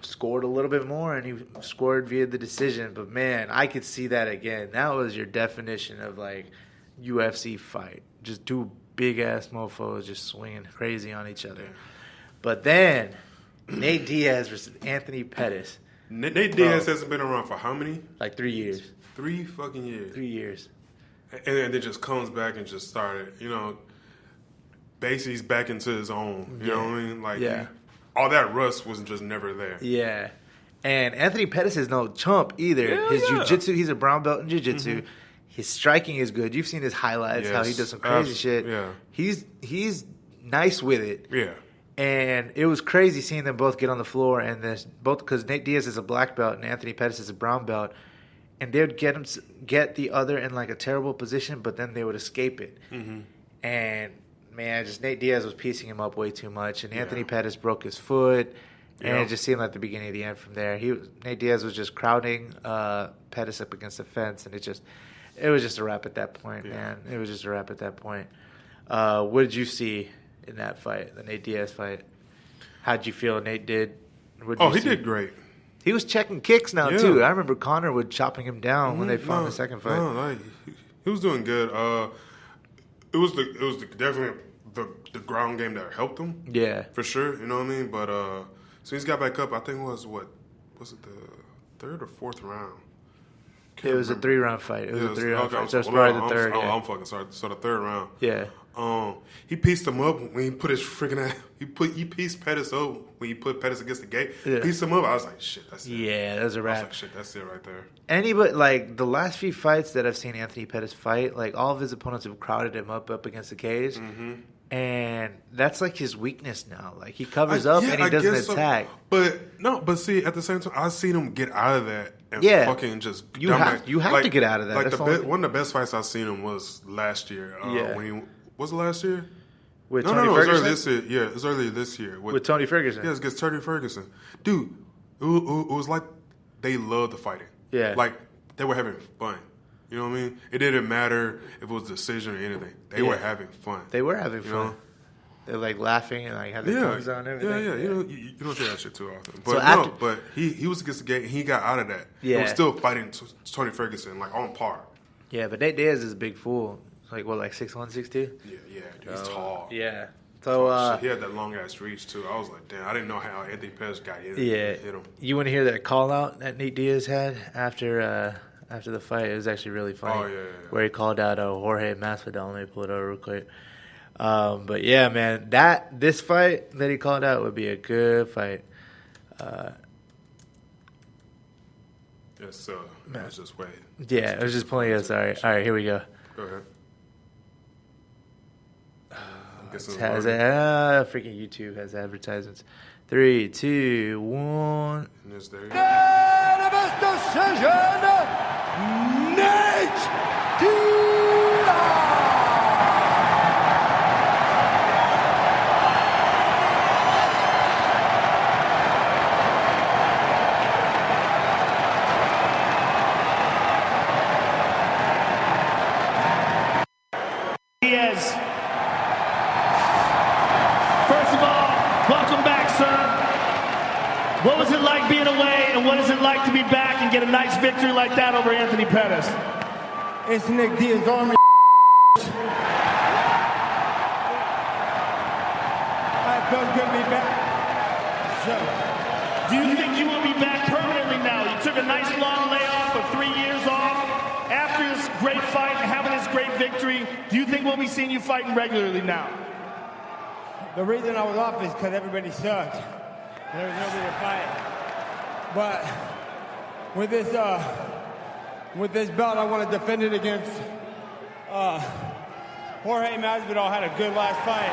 scored a little bit more, and he scored via the decision. But, man, I could see that again. That was your definition of, like, UFC fight. Just two big-ass mofos just swinging crazy on each other. But then, Nate Diaz versus Anthony Pettis. Nate Diaz hasn't been around for how many? Like 3 years. 3 fucking years. 3 years. And then just comes back and just started, basically he's back into his own. You know what I mean? Like, all that rust was just never there. Yeah. And Anthony Pettis is no chump either. His jiu-jitsu, he's a brown belt in jiu-jitsu. Mm-hmm. His striking is good. You've seen his highlights, how he does some crazy shit. Yeah. He's nice with it. Yeah. And it was crazy seeing them both get on the floor, and both because Nate Diaz is a black belt and Anthony Pettis is a brown belt, and they would get the other in like a terrible position, but then they would escape it. Mm-hmm. And man, just Nate Diaz was piecing him up way too much, and Anthony Pettis broke his foot, and it just seemed like the beginning of the end from there. Nate Diaz was just crowding Pettis up against the fence, and it was just a wrap at that point, man. It was just a wrap at that point. What did you see in that fight, the Nate Diaz fight? How'd you feel Nate did? He did great. He was checking kicks now, too. I remember Conor would chopping him down when they fought in the second fight. No, he was doing good. It was definitely the ground game that helped him. Yeah. For sure, you know what I mean? But so he's got back up, I think it was it the third or fourth round? It was a 3-round fight. It was a 3-round fight. So it's probably the third. I'm fucking sorry. So the third round. Yeah. He pieced him up when he put his freaking ass. He pieced Pettis up when he put Pettis against the gate. Yeah. Pieced him up. I was like, shit, that's it. Yeah, that was a wrap. I was like, shit, that's it right there. Anybody, like, the last few fights that I've seen Anthony Pettis fight, like, all of his opponents have crowded him up against the cage. Mm-hmm. And that's, like, his weakness now. Like, he covers up and he doesn't attack. So. But see, at the same time, I've seen him get out of that and fucking just you have to get out of that. Like, one of the best fights I've seen him was last year. Was it last year? With Tony Ferguson? It was earlier this year. Yeah, it was earlier this year. With Tony Ferguson? Yeah, it was against Tony Ferguson. Dude, it was like they loved the fighting. Yeah. Like, they were having fun. You know what I mean? It didn't matter if it was a decision or anything. They were having fun. They were having fun. Know? They're, like, laughing and, like, had their tongues on and everything. Yeah. You don't say that shit too often. But, but he was against the gate, and he got out of that. Yeah. He was still fighting Tony Ferguson, like, on par. Yeah, but Nate Diaz is a big fool. Like, what, like 6'1", 6'2"? Yeah, dude, he's tall. Yeah. So he had that long-ass reach, too. I was like, damn, I didn't know how Anthony Pettis got hit him. You want to hear that call-out that Nate Diaz had after the fight? It was actually really funny. Oh, yeah. Where he called out Jorge Masvidal. Let me pull it over real quick. But, yeah, man, this fight that he called out would be a good fight. Let's just wait. Yeah, it was just pulling it. Sorry. All right, here we go. Go ahead. Freaking YouTube has advertisements. 3, 2, 1. And it's there. Unanimous decision, Nate Diaz. Diaz. First of all, welcome back, sir. What was it like being away, and what is it like to be back and get a nice victory like that over Anthony Pettis? It's Nick Diaz Army. I felt good to be back. So, do you think you will be back permanently now? You took a nice long layoff of 3 years off. After this great fight and having this great victory, do you think we'll be seeing you fighting regularly now? The reason I was off is because everybody sucked. There was nobody to fight. But with this belt, I want to defend it against Jorge Masvidal. Had a good last fight.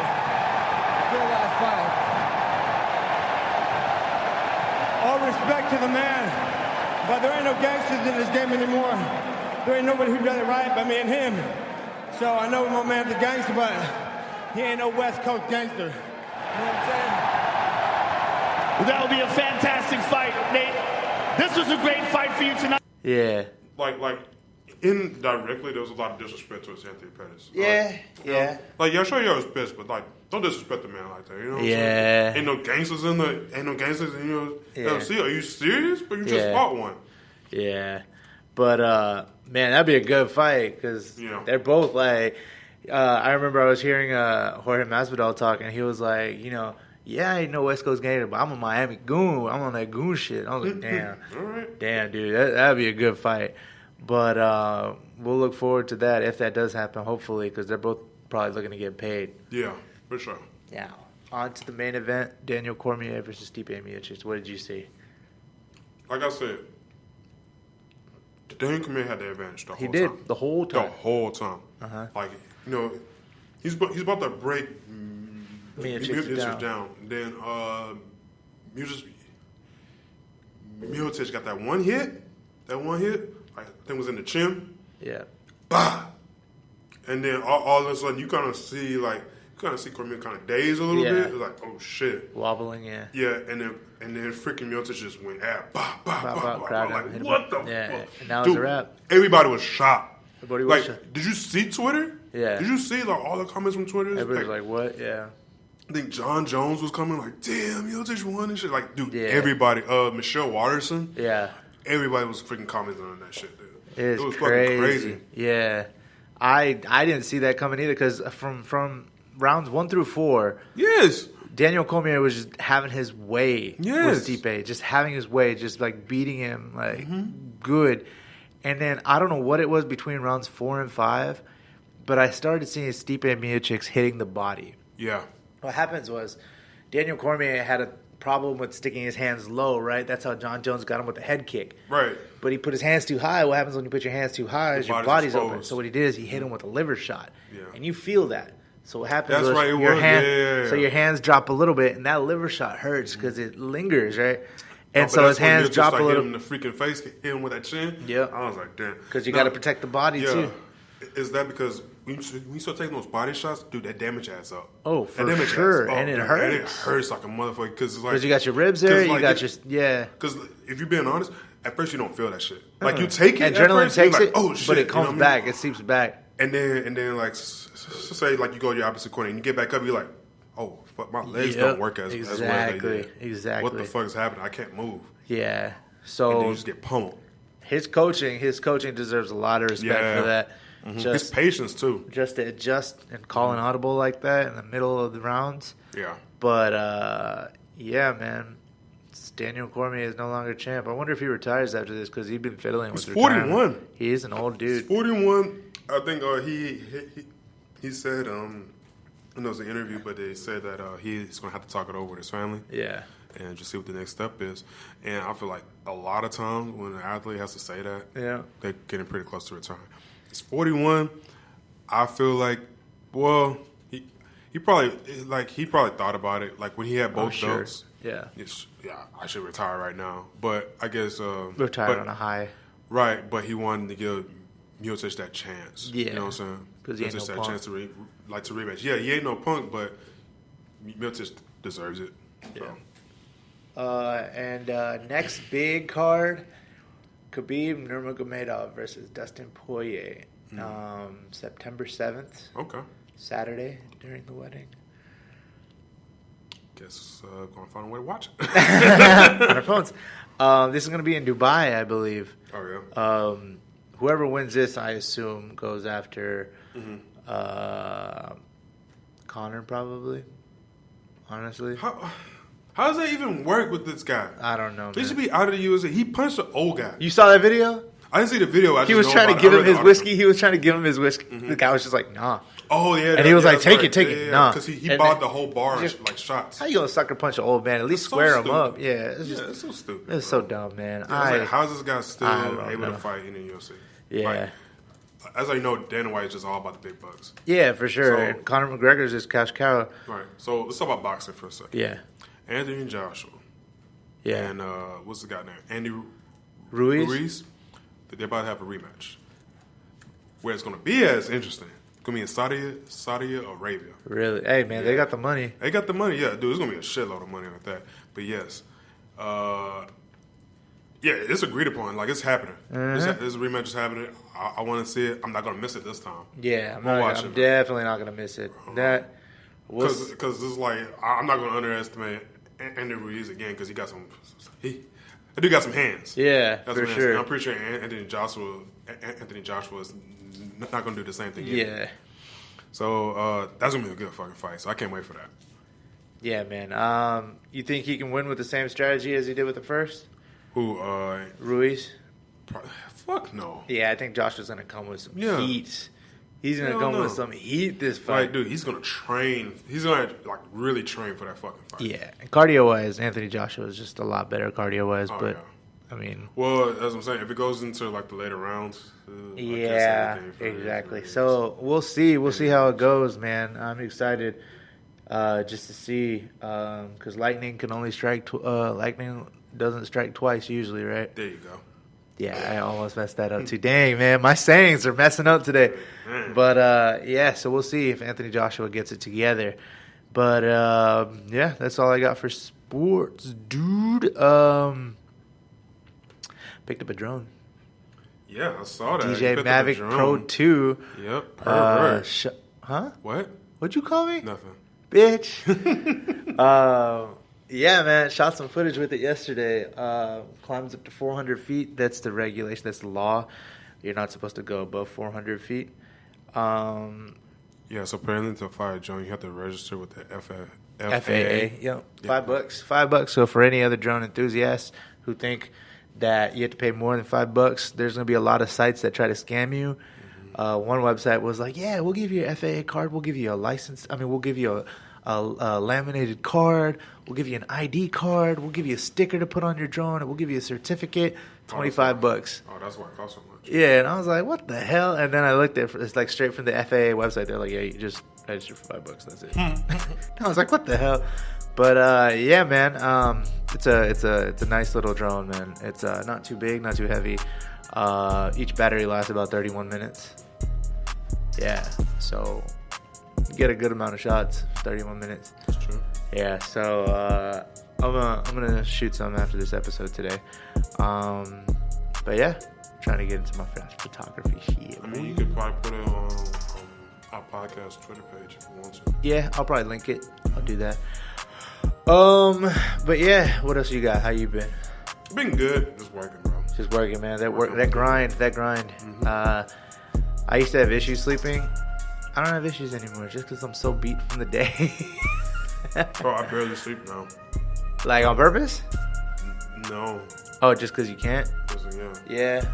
All respect to the man, but there ain't no gangsters in this game anymore. There ain't nobody who does it right but me and him. So I know my man's a gangster, but he ain't no West Coast gangster. You know what I'm saying? Well, that would be a fantastic fight, Nate. This was a great fight for you tonight. Yeah. Like indirectly, there was a lot of disrespect towards Anthony Pettis. Yeah. Like, yeah, sure, y'all was pissed, but like, don't disrespect the man like that. You know what I'm Yeah. saying? Ain't no gangsters in UFC. Are you serious? But you just fought one. Yeah. But, man, that'd be a good fight because they're both like, I remember I was hearing Jorge Masvidal talk, and he was like, I ain't no West Coast gator, but I'm a Miami goon. I'm on that goon shit. I was like, damn. All right. Damn, dude. That'd be a good fight. But we'll look forward to that if that does happen, hopefully, because they're both probably looking to get paid. Yeah, for sure. Now, on to the main event, Daniel Cormier versus Stipe Miocic. What did you see? Like I said, Daniel Cormier had the advantage the whole time. He did, the whole time. The whole time. Like, he's about to break Miocic down. Then Miocic got that one hit. I think was in the chin. Yeah. Bah! And then all of a sudden, you kind of see Cormier kind of daze a little bit. It's like, oh shit, wobbling, yeah. Yeah, and then freaking Miocic just went at bah. Like, what the fuck? And that was a wrap. Everybody was shocked. Everybody was shocked. Did you see Twitter? Yeah. Did you see all the comments from Twitter? Everybody was like, what? Yeah. I think John Jones was coming like, damn, Miocic won and shit. Like, dude, everybody. Michelle Watterson. Yeah. Everybody was freaking commenting on that shit, dude. It was crazy. fucking crazy. Yeah. I didn't see that coming either because from rounds 1 through 4, Daniel Cormier was just having his way with Stipe, just having his way, just like beating him like good. And then I don't know what it was between rounds 4 and 5, but I started seeing Stipe Miocic hitting the body. Yeah. What happens was Daniel Cormier had a problem with sticking his hands low, right? That's how John Jones got him with the head kick. Right. But he put his hands too high. What happens when you put your hands too high is your body's open. So what he did is he hit him with a liver shot. Yeah. And you feel that. So what happens is so your hands drop a little bit, and that liver shot hurts because it lingers, right? And so his hands drop a little. Hit him in the freaking face, hit him with that chin. Yeah. I was like, damn. Because you got to protect the body, too. Is that because when you start taking those body shots, dude, that damage adds up. Oh, for sure. And it hurts. And it hurts like a motherfucker. Because you got your ribs there, you got your, Because if you're being honest, at first you don't feel that shit. Like you take it, adrenaline takes it, oh shit, but it comes back, it seeps back. And then like, say like you go to your opposite corner and you get back up, you're like, oh, fuck, my legs don't work as well as they did. Exactly. What the fuck is happening? I can't move. Yeah. So and then you just get pummeled. His coaching deserves a lot of respect for that. His patience too. Just to adjust and call an audible like that in the middle of the rounds. Yeah. But yeah, man. Daniel Cormier is no longer champ. I wonder if he retires after this because he's been fiddling with retirement. 41. He is an old dude. He's 41. I think he said I know it was an interview, but they said that he's going to have to talk it over with his family. Yeah. And just see what the next step is. And I feel like a lot of times when an athlete has to say that, they're getting pretty close to retiring. He's 41. I feel like, well, he probably thought about it. Like when he had both belts. Yeah. I should retire right now. But I guess retire on a high. Right, but he wanted to give Miocic that chance. Yeah. You know what I'm saying? Because he ain't no that punk. chance to rematch. Yeah, he ain't no punk, but Miocic deserves it. Yeah. And next big card, Khabib Nurmagomedov versus Dustin Poirier, September 7th. Okay. Saturday during the wedding. Guess gonna find a way to watch it on our phones. This is gonna be in Dubai, I believe. Oh yeah. Whoever wins this, I assume, goes after Conor, probably. Honestly. How does that even work with this guy? I don't know. He should be out of the USA. He punched an old guy. You saw that video? I didn't see the video. He was trying to give him his whiskey. He was trying to give him his whiskey. The guy was just like, nah. Oh, yeah. And he was like, take it. Nah. Because he bought the whole bar like shots. How you going to sucker punch an old man? At least square him up. Yeah. It's so stupid. It's so dumb, man. How's this guy still able to fight in the UFC? Yeah. Like, as I know, Dana White is just all about the big bucks. Yeah, for sure. So, Conor McGregor's just cash cow. Right. So let's talk about boxing for a second. Yeah. Anthony Joshua. Yeah. And what's the guy name? Andy Ruiz. They're about to have a rematch. Where it's going to be as interesting. It's going to be in Saudi Arabia. Really? Hey, man, they got the money. They got the money, yeah. Dude, it's going to be a shitload of money with that. But yes. Yeah, it's agreed upon. Like, it's happening. This rematch is happening. I want to see it. I'm not going to miss it this time. Yeah, I'm definitely not going to miss it. Because it's like, I'm not going to underestimate Andy Ruiz again because he got some hands. Yeah, for sure. I'm pretty sure Anthony Joshua is not going to do the same thing either. Yeah. So that's going to be a good fucking fight. So I can't wait for that. Yeah, man. You think he can win with the same strategy as he did with the first? Who? Ruiz? Fuck no. Yeah, I think Joshua's going to come with some heat. He's going to come with some heat this fight. Like, dude, he's going to train. He's going to, like, really train for that fucking fight. Yeah. And cardio-wise, Anthony Joshua is just a lot better cardio-wise. But, I mean... Well, as I'm saying, if it goes into, like, the later rounds... yeah, exactly. So, we'll see. We'll see how it goes, man. I'm excited just to see. Because lightning can only strike... lightning doesn't strike twice usually, right? There you go. Yeah, I almost messed that up too. Dang, man, my sayings are messing up today. But, yeah, so we'll see if Anthony Joshua gets it together. But, yeah, that's all I got for sports, dude. Picked up a drone. Yeah, I saw that. DJ Mavic Pro 2. Yep, perfect. Huh? What? What'd you call me? Nothing. Bitch. Yeah, man. Shot some footage with it yesterday. Climbs up to 400 feet. That's the regulation. That's the law. You're not supposed to go above 400 feet. Yeah, so apparently to fly a drone, you have to register with the FAA. Yep. $5. $5. So for any other drone enthusiasts who think that you have to pay more than $5, there's going to be a lot of sites that try to scam you. One website was like, yeah, we'll give you your FAA card. We'll give you a license. We'll give you a laminated card. We'll give you an ID card. We'll give you a sticker to put on your drone. And we'll give you a certificate. $25. Oh, that's why it costs so much. Yeah, and I was like, what the hell? And then I looked at it. It's like straight from the FAA website. They're like, yeah, you just register for $5. That's it. I was like, what the hell? But yeah, man, it's a nice little drone, man. It's not too big, not too heavy. Each battery lasts about 31 minutes. Yeah, so you get a good amount of shots, 31 minutes. That's true. Yeah, so I'm gonna shoot some after this episode today. But yeah, trying to get into my photography shit. I mean, you could probably put it on our podcast Twitter page if you want to. Yeah, I'll probably link it. I'll do that. But yeah, what else you got? How you been? Been good. Just working, bro. Just working, man. That grind. Mm-hmm. I used to have issues sleeping. I don't have issues anymore just because I'm so beat from the day. Bro, I barely sleep now. Like on purpose? No. Oh, just because you can't? Yeah.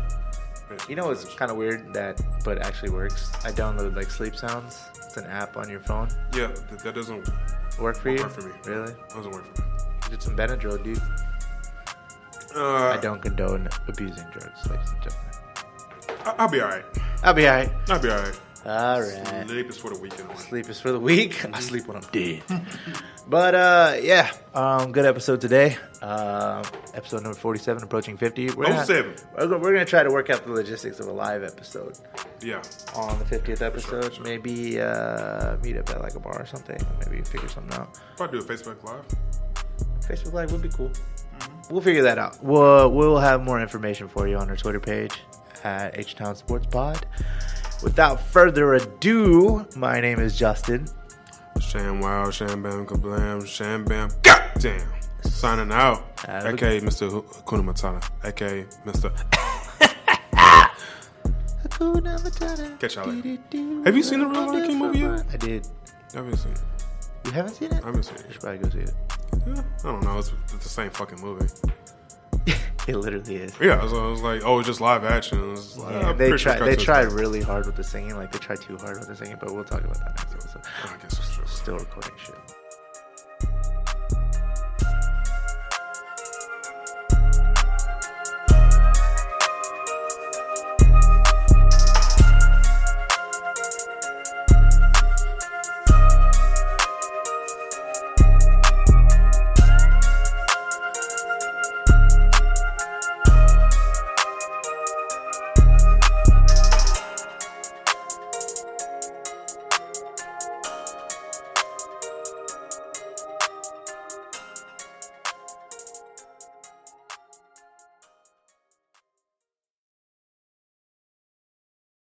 You know what's kind of weird but actually works? I downloaded like Sleep Sounds. It's an app on your phone. Yeah, that doesn't work for you. Work for me. Really? Doesn't work for me. Did some Benadryl, dude. I don't condone abusing drugs, ladies and gentlemen. I'll be all right. I'll be all right. All right. Sleep is for the weekend. Sleep is for the week. I sleep when I'm dead. But yeah, good episode today. Episode number 47, approaching 50. We're gonna try to work out the logistics of a live episode. Yeah. On the 50th episode, sure. Maybe meet up at like a bar or something. Maybe figure something out. Probably do a Facebook Live. Facebook Live would be cool. Mm-hmm. We'll figure that out. We'll have more information for you on our Twitter page at H-Town Sports Pod. Without further ado, my name is Justin. Sham Wow, Sham Bam Kablam, Sham Bam, goddamn. Signing out. A.K.A. Mr. Hakuna Matata. A.K.A. Mr. Hakuna Matata. Catch y'all later. Have you seen the Real Lion King movie yet? I did. I haven't seen it. You haven't seen it? I haven't seen it. You should probably go see it. Yeah, I don't know. It's the same fucking movie. It literally is. Yeah, so I was like, oh, it's just live action. It was like, yeah, they tried really hard with the singing. Like, they tried too hard with the singing, but we'll talk about that next episode. I guess it's true. Still recording shit.